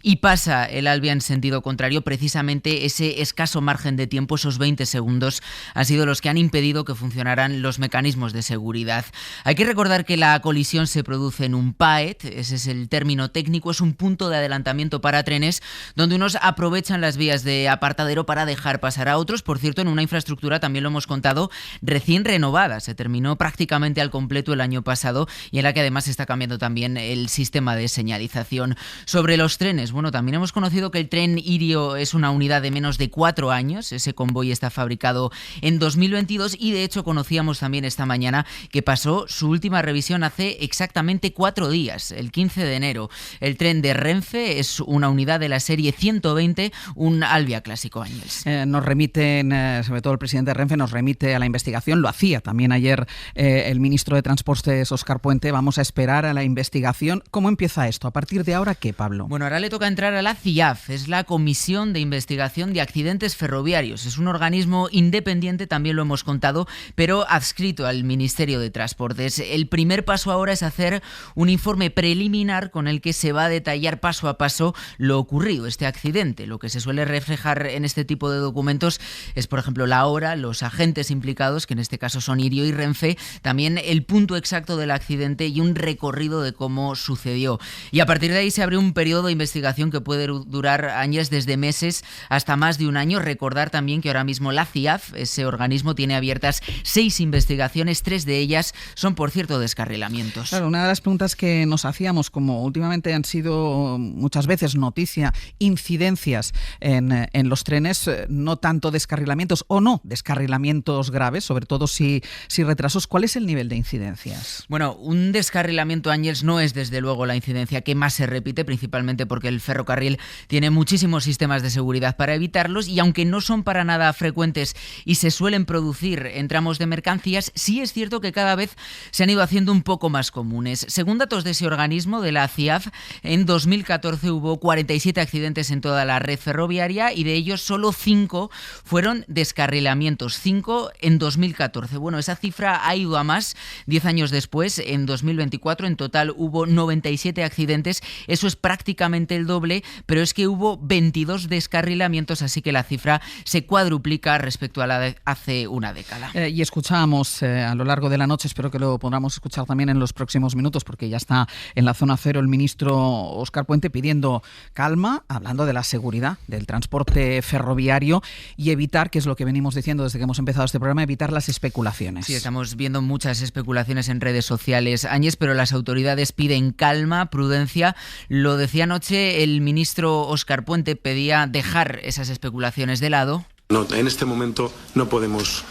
y pasa el Alvia en sentido contrario. Precisamente ese escaso margen de tiempo, esos 20 segundos, han sido los que han impedido que funcionaran los mecanismos de seguridad. Hay que recordar que la colisión se produce en un PAET, ese es el término técnico, es un punto de adelantamiento para trenes donde unos aprovechan las vías de apartadero para dejar pasar a otros. Por cierto, en una infraestructura, también lo hemos contado, recién renovada, se terminó prácticamente al completo el año pasado, y en la que además está cambiando también el sistema de señalización. Sobre los trenes, bueno, también hemos conocido que el tren Irio es una unidad de menos de 4 años, ese convoy está fabricado en 2022, y de hecho conocíamos también esta mañana que pasó su última revisión hace exactamente 4 días, el 15 de enero. El tren de Renfe es una unidad de la serie 120, un Alvia clásico, Ángels. Nos remiten, sobre todo el presidente de Renfe, nos remite a la investigación, lo hacía también ayer el ministro de Transportes, Óscar Puente. Vamos a esperar a la investigación. ¿Cómo empieza esto? ¿A partir de ahora qué, Pablo? Bueno, ahora le toca entrar a la CIAF, es la Comisión de Investigación de Accidentes Ferroviarios. Es un organismo independiente, también lo hemos contado, pero adscrito al Ministerio de Transportes. El primer paso ahora es hacer un informe preliminar con el que se va a detallar paso a paso lo ocurrido, este accidente. Lo que se suele reflejar en este tipo de documentos es, por ejemplo, la hora, los agentes implicados, que en este caso son Irio y Renfe, también el punto exacto del accidente y un recorrido de cómo sucedió. Y a partir de ahí se abre un periodo de investigación que puede durar años, desde meses hasta más de un año. Recordar también que ahora mismo la CIAF, ese organismo, tiene abiertas 6 investigaciones, 3 de ellas son, por cierto, descarrilamientos. Claro, una de las preguntas que nos hacíamos, como últimamente han sido muchas veces noticia, incidencias en los trenes, no tanto descarrilamientos o no descarrilamientos graves, sobre todo si retrasos, ¿cuál es el nivel de incidencias? Bueno, un descarrilamiento descarrilamiento, Ángels, no es desde luego la incidencia que más se repite, principalmente porque el ferrocarril tiene muchísimos sistemas de seguridad para evitarlos, y aunque no son para nada frecuentes y se suelen producir en tramos de mercancías, sí es cierto que cada vez se han ido haciendo un poco más comunes. Según datos de ese organismo, de la CIAF, en 2014 hubo 47 accidentes en toda la red ferroviaria y de ellos solo 5 fueron descarrilamientos, 5 en 2014. Bueno, esa cifra ha ido a más 10 años después. En 2024 en total hubo 97 accidentes, eso es prácticamente el doble, pero es que hubo 22 descarrilamientos, así que la cifra se cuadruplica respecto a la de hace una década. Y escuchábamos a lo largo de la noche, espero que lo podamos escuchar también en los próximos minutos, porque ya está en la zona cero el ministro Óscar Puente pidiendo calma, hablando de la seguridad del transporte ferroviario y evitar, que es lo que venimos diciendo desde que hemos empezado este programa, evitar las especulaciones. Sí, estamos viendo muchas especulaciones en redes sociales, Áñez, pero las autoridades piden calma, prudencia. Lo decía anoche el ministro Óscar Puente, pedía dejar esas especulaciones de lado. No, en este momento no podemos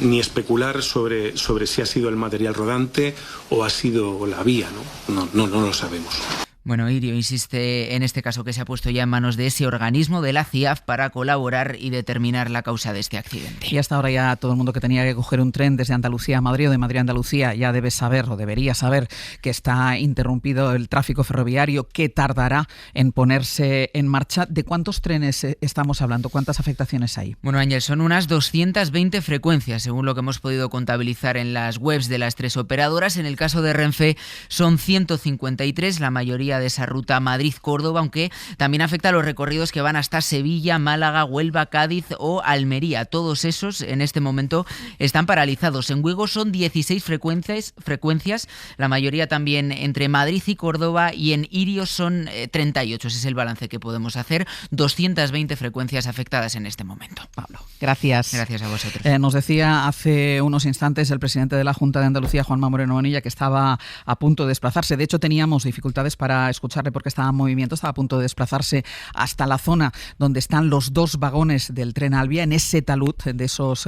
ni especular sobre si ha sido el material rodante o ha sido la vía, ¿no? No lo sabemos. Bueno, Irio insiste en este caso que se ha puesto ya en manos de ese organismo, de la CIAF, para colaborar y determinar la causa de este accidente. Y hasta ahora ya todo el mundo que tenía que coger un tren desde Andalucía a Madrid o de Madrid a Andalucía ya debe saber o debería saber que está interrumpido el tráfico ferroviario, que tardará en ponerse en marcha. ¿De cuántos trenes estamos hablando? ¿Cuántas afectaciones hay? Bueno, Ángel, son unas 220 frecuencias, según lo que hemos podido contabilizar en las webs de las 3 operadoras. En el caso de Renfe son 153, la mayoría de esa ruta Madrid-Córdoba, aunque también afecta a los recorridos que van hasta Sevilla, Málaga, Huelva, Cádiz o Almería. Todos esos en este momento están paralizados. En Vigo son 16 frecuencias, la mayoría también entre Madrid y Córdoba, y en Irio son 38. Ese es el balance que podemos hacer. 220 frecuencias afectadas en este momento. Pablo, gracias. Gracias a vosotros. Nos decía hace unos instantes el presidente de la Junta de Andalucía, Juanma Moreno Bonilla, que estaba a punto de desplazarse. De hecho, teníamos dificultades para escucharle porque estaba en movimiento, estaba a punto de desplazarse hasta la zona donde están los 2 vagones del tren Alvia, en ese talud de esos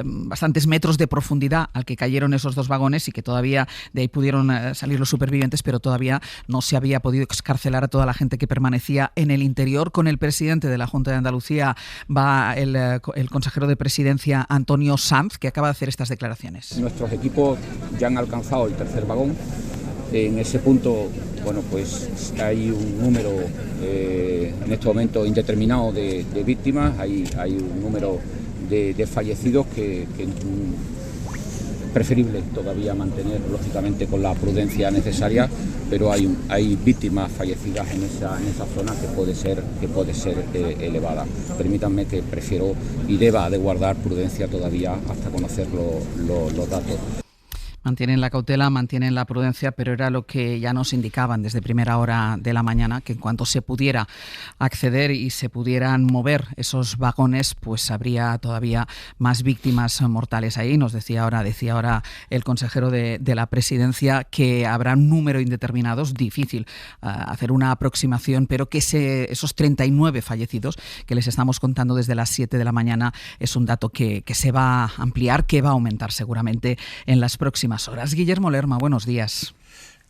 bastantes metros de profundidad al que cayeron esos 2 vagones, y que todavía de ahí pudieron salir los supervivientes, pero todavía no se había podido excarcelar a toda la gente que permanecía en el interior. Con el presidente de la Junta de Andalucía va el consejero de Presidencia, Antonio Sanz, que acaba de hacer estas declaraciones. Nuestros equipos ya han alcanzado el 3er vagón. En ese punto, bueno, pues hay un número en este momento indeterminado de víctimas, hay un número de fallecidos que es preferible todavía mantener, lógicamente, con la prudencia necesaria, pero hay víctimas fallecidas en esa zona que puede ser elevada. Permítanme que prefiero y deba de guardar prudencia todavía hasta conocer los datos. Mantienen la cautela, mantienen la prudencia, pero era lo que ya nos indicaban desde primera hora de la mañana, que en cuanto se pudiera acceder y se pudieran mover esos vagones, pues habría todavía más víctimas mortales ahí. Nos decía ahora el consejero de la Presidencia que habrá un número indeterminado, es difícil hacer una aproximación, pero que esos 39 fallecidos que les estamos contando desde las 7 de la mañana es un dato que se va a ampliar, que va a aumentar seguramente en las próximas horas. Guillermo Lerma, buenos días.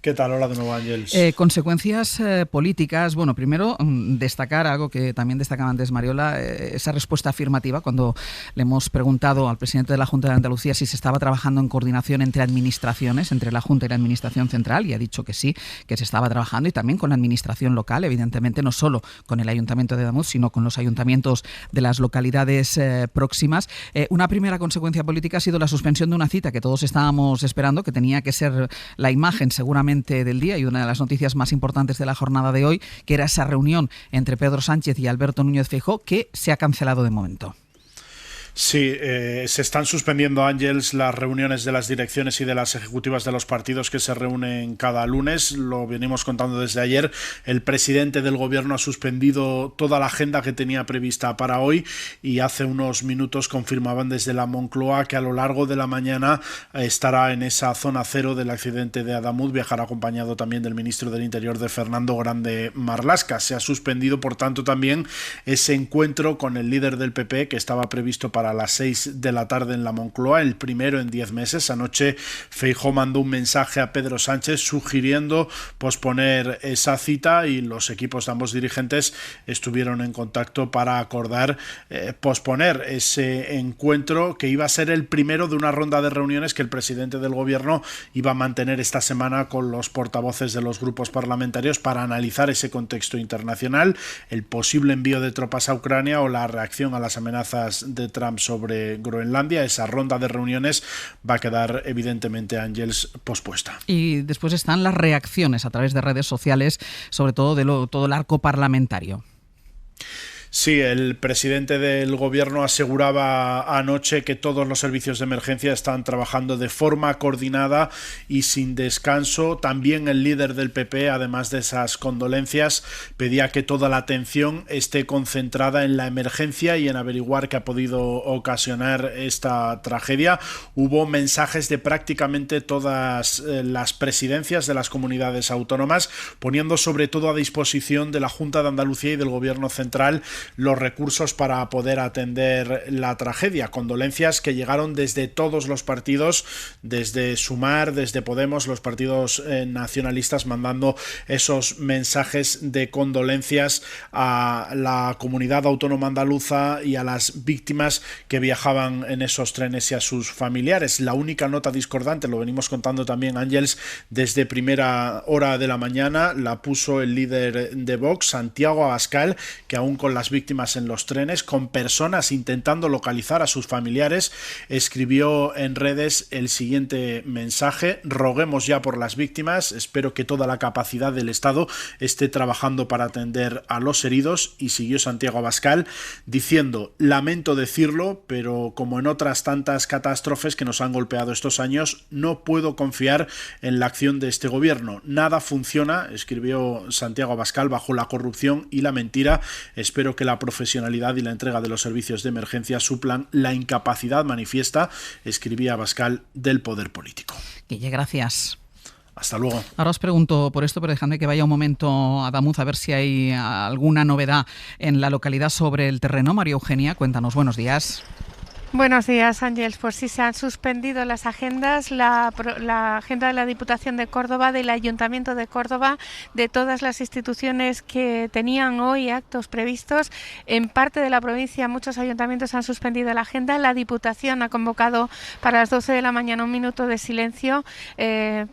¿Qué tal? Hola de nuevo, Ángels. Consecuencias políticas. Bueno, primero destacar algo que también destacaba antes Mariola, esa respuesta afirmativa cuando le hemos preguntado al presidente de la Junta de Andalucía si se estaba trabajando en coordinación entre administraciones, entre la Junta y la Administración Central, y ha dicho que sí, que se estaba trabajando, y también con la Administración local, evidentemente no solo con el Ayuntamiento de Adamuz, sino con los ayuntamientos de las localidades próximas. Una primera consecuencia política ha sido la suspensión de una cita que todos estábamos esperando, que tenía que ser la imagen seguramente del día y una de las noticias más importantes de la jornada de hoy, que era esa reunión entre Pedro Sánchez y Alberto Núñez Feijóo, que se ha cancelado de momento. Sí, se están suspendiendo, Ángels, las reuniones de las direcciones y de las ejecutivas de los partidos que se reúnen cada lunes. Lo venimos contando desde ayer. El presidente del gobierno ha suspendido toda la agenda que tenía prevista para hoy, y hace unos minutos confirmaban desde la Moncloa que a lo largo de la mañana estará en esa zona cero del accidente de Adamuz. Viajará acompañado también del ministro del Interior, de Fernando Grande Marlaska. Se ha suspendido, por tanto, también ese encuentro con el líder del PP que estaba previsto para para las 6 de la tarde en la Moncloa, el primero en 10 meses. Anoche Feijóo mandó un mensaje a Pedro Sánchez sugiriendo posponer esa cita y los equipos de ambos dirigentes estuvieron en contacto para acordar posponer ese encuentro, que iba a ser el primero de una ronda de reuniones que el presidente del gobierno iba a mantener esta semana con los portavoces de los grupos parlamentarios para analizar ese contexto internacional, el posible envío de tropas a Ucrania o la reacción a las amenazas de Trump sobre Groenlandia. Esa ronda de reuniones va a quedar evidentemente, Ángels, pospuesta. Y después están las reacciones a través de redes sociales, sobre todo de todo el arco parlamentario. Sí, el presidente del gobierno aseguraba anoche que todos los servicios de emergencia están trabajando de forma coordinada y sin descanso. También el líder del PP, además de esas condolencias, pedía que toda la atención esté concentrada en la emergencia y en averiguar qué ha podido ocasionar esta tragedia. Hubo mensajes de prácticamente todas las presidencias de las comunidades autónomas, poniendo sobre todo a disposición de la Junta de Andalucía y del Gobierno central los recursos para poder atender la tragedia. Condolencias que llegaron desde todos los partidos, desde Sumar, desde Podemos, los partidos nacionalistas, mandando esos mensajes de condolencias a la comunidad autónoma andaluza y a las víctimas que viajaban en esos trenes y a sus familiares. La única nota discordante, lo venimos contando también, Ángels, desde primera hora de la mañana, la puso el líder de Vox, Santiago Abascal, que aún con las víctimas en los trenes, con personas intentando localizar a sus familiares, escribió en redes el siguiente mensaje: roguemos ya por las víctimas, espero que toda la capacidad del Estado esté trabajando para atender a los heridos. Y siguió Santiago Abascal diciendo: lamento decirlo, pero como en otras tantas catástrofes que nos han golpeado estos años, no puedo confiar en la acción de este gobierno. Nada funciona, escribió Santiago Abascal, bajo la corrupción y la mentira. Espero que la profesionalidad y la entrega de los servicios de emergencia suplan la incapacidad manifiesta, escribía Abascal, del poder político. Guille, gracias. Hasta luego. Ahora os pregunto por esto, pero dejadme que vaya un momento a Adamuz a ver si hay alguna novedad en la localidad sobre el terreno. María Eugenia, cuéntanos, buenos días. Buenos días, Ángels. Pues sí, se han suspendido las agendas, la agenda de la Diputación de Córdoba, del Ayuntamiento de Córdoba, de todas las instituciones que tenían hoy actos previstos. En parte de la provincia muchos ayuntamientos han suspendido la agenda. La Diputación ha convocado para las 12 de la mañana un minuto de silencio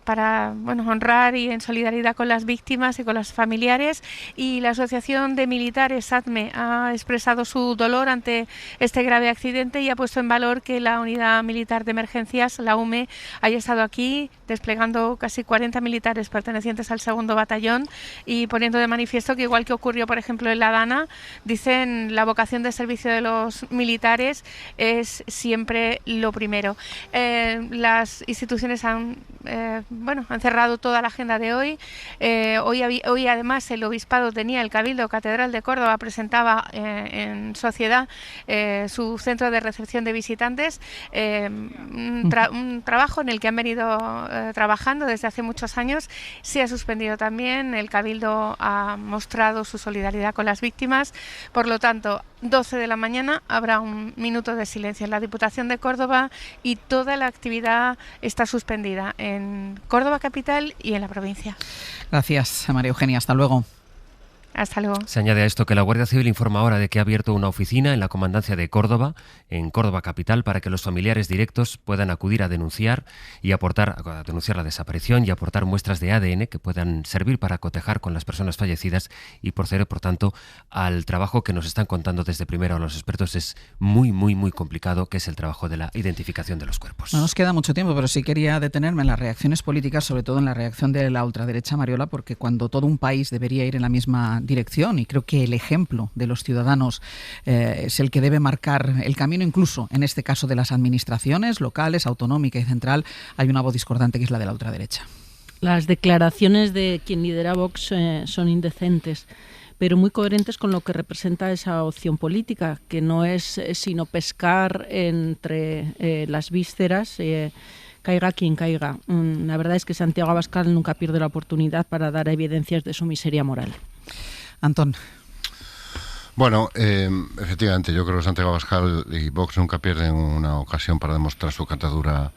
para honrar y en solidaridad con las víctimas y con los familiares. Y la Asociación de Militares, ATME, ha expresado su dolor ante este grave accidente y ha puesto en valor que la Unidad Militar de Emergencias, la UME, haya estado aquí desplegando casi 40 militares pertenecientes al 2º Batallón y poniendo de manifiesto que, igual que ocurrió, por ejemplo, en La Dana, dicen la vocación de servicio de los militares es siempre lo primero. Las instituciones han cerrado toda la agenda de hoy. Hoy además el Obispado tenía, el Cabildo Catedral de Córdoba presentaba en sociedad su centro de recepción de visitantes, un trabajo en el que han venido trabajando desde hace muchos años. Se ha suspendido también, el Cabildo ha mostrado su solidaridad con las víctimas. Por lo tanto, 12 de la mañana habrá un minuto de silencio en la Diputación de Córdoba y toda la actividad está suspendida en Córdoba capital y en la provincia. Gracias, María Eugenia. Hasta luego. Hasta luego. Se añade a esto que la Guardia Civil informa ahora de que ha abierto una oficina en la Comandancia de Córdoba, en Córdoba capital, para que los familiares directos puedan acudir a denunciar la desaparición y aportar muestras de ADN que puedan servir para cotejar con las personas fallecidas y proceder, por tanto, al trabajo que nos están contando desde primera hora los expertos. Es muy, muy, muy complicado, que es el trabajo de la identificación de los cuerpos. No nos queda mucho tiempo, pero sí quería detenerme en las reacciones políticas, sobre todo en la reacción de la ultraderecha, Mariola, porque cuando todo un país debería ir en la misma dirección, y creo que el ejemplo de los ciudadanos es el que debe marcar el camino, incluso en este caso de las administraciones locales, autonómica y central, hay una voz discordante que es la de la ultraderecha. Las declaraciones de quien lidera Vox son indecentes, pero muy coherentes con lo que representa esa opción política, que no es sino pescar entre las vísceras, caiga quien caiga. La verdad es que Santiago Abascal nunca pierde la oportunidad para dar evidencias de su miseria moral. Antón. Bueno, efectivamente, yo creo que Santiago Abascal y Vox nunca pierden una ocasión para demostrar su catadura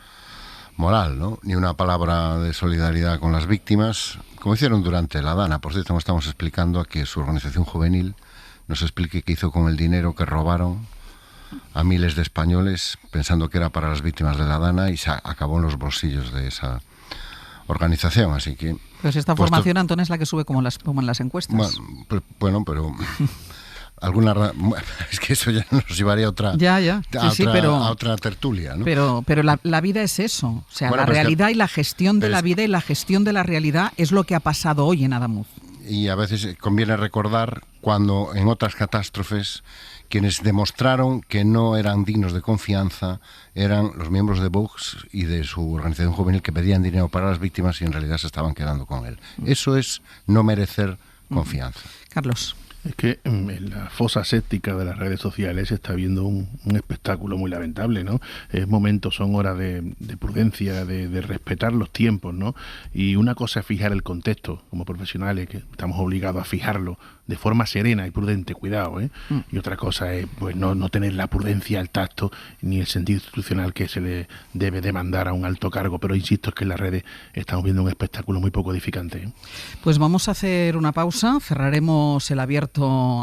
moral, ¿no? Ni una palabra de solidaridad con las víctimas, como hicieron durante la Dana. Por cierto, estamos explicando a que su organización juvenil nos explique qué hizo con el dinero que robaron a miles de españoles pensando que era para las víctimas de la Dana y se acabó en los bolsillos de esa organización, así que... Pues esta formación, Antón, es la que sube como en las encuestas. Bueno, pero... es que eso ya nos llevaría a otra a otra tertulia, ¿no? Pero la vida es eso, o sea, la realidad y la gestión de la vida y la gestión de la realidad es lo que ha pasado hoy en Adamuz. Y a veces conviene recordar cuando en otras catástrofes quienes demostraron que no eran dignos de confianza eran los miembros de Vox y de su organización juvenil, que pedían dinero para las víctimas y en realidad se estaban quedando con él. Eso es no merecer confianza. Carlos. Es que en la fosa séptica de las redes sociales se está viendo un espectáculo muy lamentable, ¿no? Son horas de prudencia, de respetar los tiempos, ¿no? Y una cosa es fijar el contexto, como profesionales, que estamos obligados a fijarlo de forma serena y prudente, cuidado, ¿eh? Y otra cosa es pues no tener la prudencia, el tacto, ni el sentido institucional que se le debe demandar a un alto cargo. Pero insisto, es que en las redes estamos viendo un espectáculo muy poco edificante, ¿eh? Pues vamos a hacer una pausa, cerraremos el abierto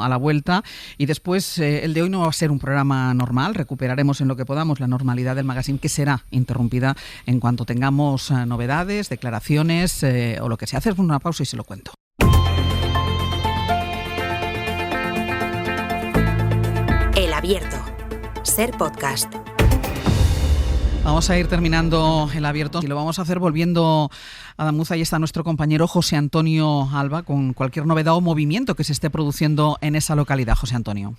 a la vuelta y después el de hoy no va a ser un programa normal, recuperaremos en lo que podamos la normalidad del magazine, que será interrumpida en cuanto tengamos novedades, declaraciones o lo que sea. Hacemos una pausa y se lo cuento. El Abierto. Ser podcast. Vamos a ir terminando el abierto y lo vamos a hacer volviendo a Adamuz. Ahí está nuestro compañero José Antonio Alba con cualquier novedad o movimiento que se esté produciendo en esa localidad. José Antonio.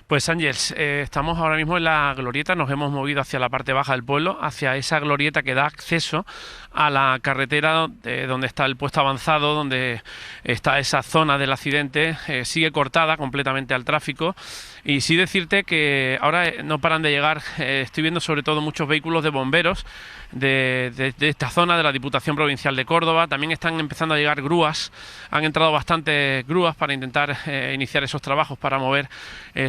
Pues Ángeles, estamos ahora mismo en la glorieta, nos hemos movido hacia la parte baja del pueblo, hacia esa glorieta que da acceso a la carretera donde está el puesto avanzado, donde está esa zona del accidente, sigue cortada completamente al tráfico. Y sí decirte que ahora no paran de llegar, estoy viendo sobre todo muchos vehículos de bomberos de esta zona de la Diputación Provincial de Córdoba. También están empezando a llegar grúas, han entrado bastantes grúas para intentar iniciar esos trabajos para mover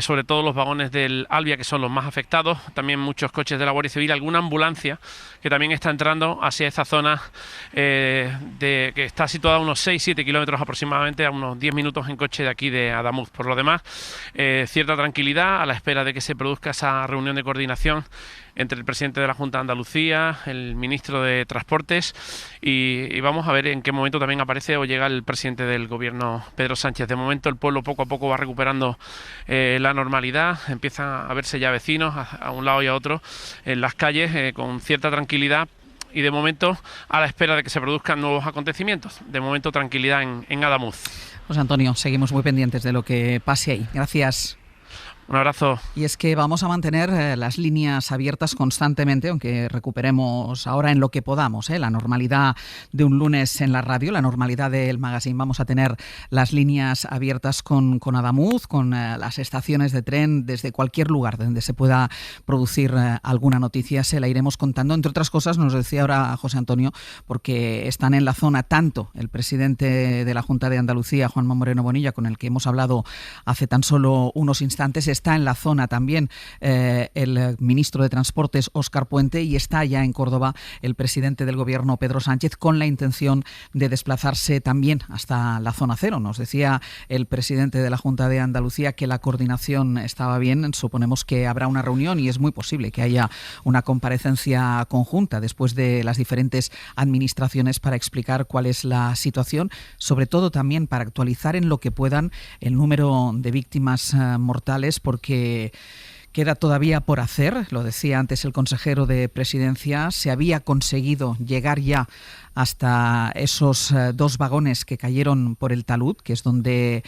sobre todo los vagones del Albia, que son los más afectados. También muchos coches de la Guardia Civil, alguna ambulancia que también está entrando hacia esa zona que está situada a unos 6-7 kilómetros aproximadamente, a unos 10 minutos en coche de aquí de Adamuz. Por lo demás, cierta tranquilidad a la espera de que se produzca esa reunión de coordinación entre el presidente de la Junta de Andalucía, el ministro de Transportes y vamos a ver en qué momento también aparece o llega el presidente del gobierno, Pedro Sánchez. De momento el pueblo poco a poco va recuperando la normalidad, empiezan a verse ya vecinos a un lado y a otro en las calles con cierta tranquilidad. Y de momento, a la espera de que se produzcan nuevos acontecimientos. De momento, tranquilidad en Adamuz. José Antonio, seguimos muy pendientes de lo que pase ahí. Gracias. Un abrazo. Y es que vamos a mantener las líneas abiertas constantemente, aunque recuperemos ahora en lo que podamos la normalidad de un lunes en la radio, la normalidad del magazine. Vamos a tener las líneas abiertas con Adamuz, con las estaciones de tren, desde cualquier lugar donde se pueda producir alguna noticia, se la iremos contando. Entre otras cosas, nos decía ahora José Antonio, porque están en la zona tanto el presidente de la Junta de Andalucía, Juanma Moreno Bonilla, con el que hemos hablado hace tan solo unos instantes, está en la zona también el ministro de Transportes, Óscar Puente, y está ya en Córdoba el presidente del gobierno, Pedro Sánchez, con la intención de desplazarse también hasta la zona cero. Nos decía el presidente de la Junta de Andalucía que la coordinación estaba bien. Suponemos que habrá una reunión y es muy posible que haya una comparecencia conjunta después de las diferentes administraciones para explicar cuál es la situación, sobre todo también para actualizar en lo que puedan el número de víctimas mortales, porque queda todavía por hacer. Lo decía antes el consejero de Presidencia, se había conseguido llegar ya hasta esos 2 vagones que cayeron por el talud, que es donde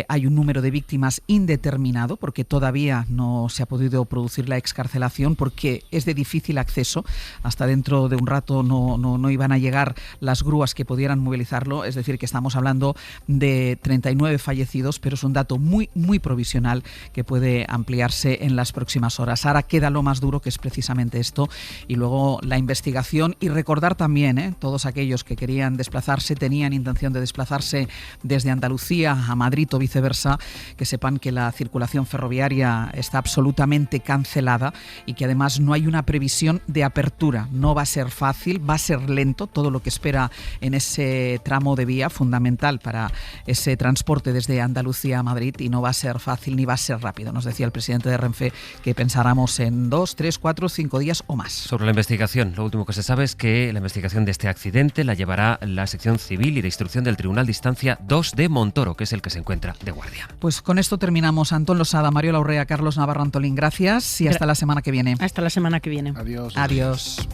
hay un número de víctimas indeterminado, porque todavía no se ha podido producir la excarcelación, porque es de difícil acceso. Hasta dentro de un rato no iban a llegar las grúas que pudieran movilizarlo, es decir, que estamos hablando de 39 fallecidos, pero es un dato muy, muy provisional que puede ampliarse en las próximas horas. Ahora queda lo más duro, que es precisamente esto, y luego la investigación, y recordar también todos todos aquellos que querían desplazarse, tenían intención de desplazarse desde Andalucía a Madrid o viceversa, que sepan que la circulación ferroviaria está absolutamente cancelada y que además no hay una previsión de apertura. No va a ser fácil, va a ser lento todo lo que espera en ese tramo de vía fundamental para ese transporte desde Andalucía a Madrid, y no va a ser fácil ni va a ser rápido. Nos decía el presidente de Renfe que pensáramos en 2, 3, 4, 5 días o más. Sobre la investigación, lo último que se sabe es que la investigación de este accidente la llevará la sección civil y de instrucción del Tribunal de Instancia 2 de Montoro, que es el que se encuentra de guardia. Pues con esto terminamos. Antón Losada, Mario Laurrea, Carlos Navarro Antolín, gracias y hasta la semana que viene. Hasta la semana que viene. Adiós. Adiós.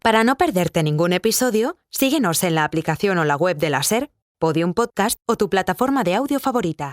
Para no perderte ningún episodio, síguenos en la aplicación o la web de la SER, Podium Podcast o tu plataforma de audio favorita.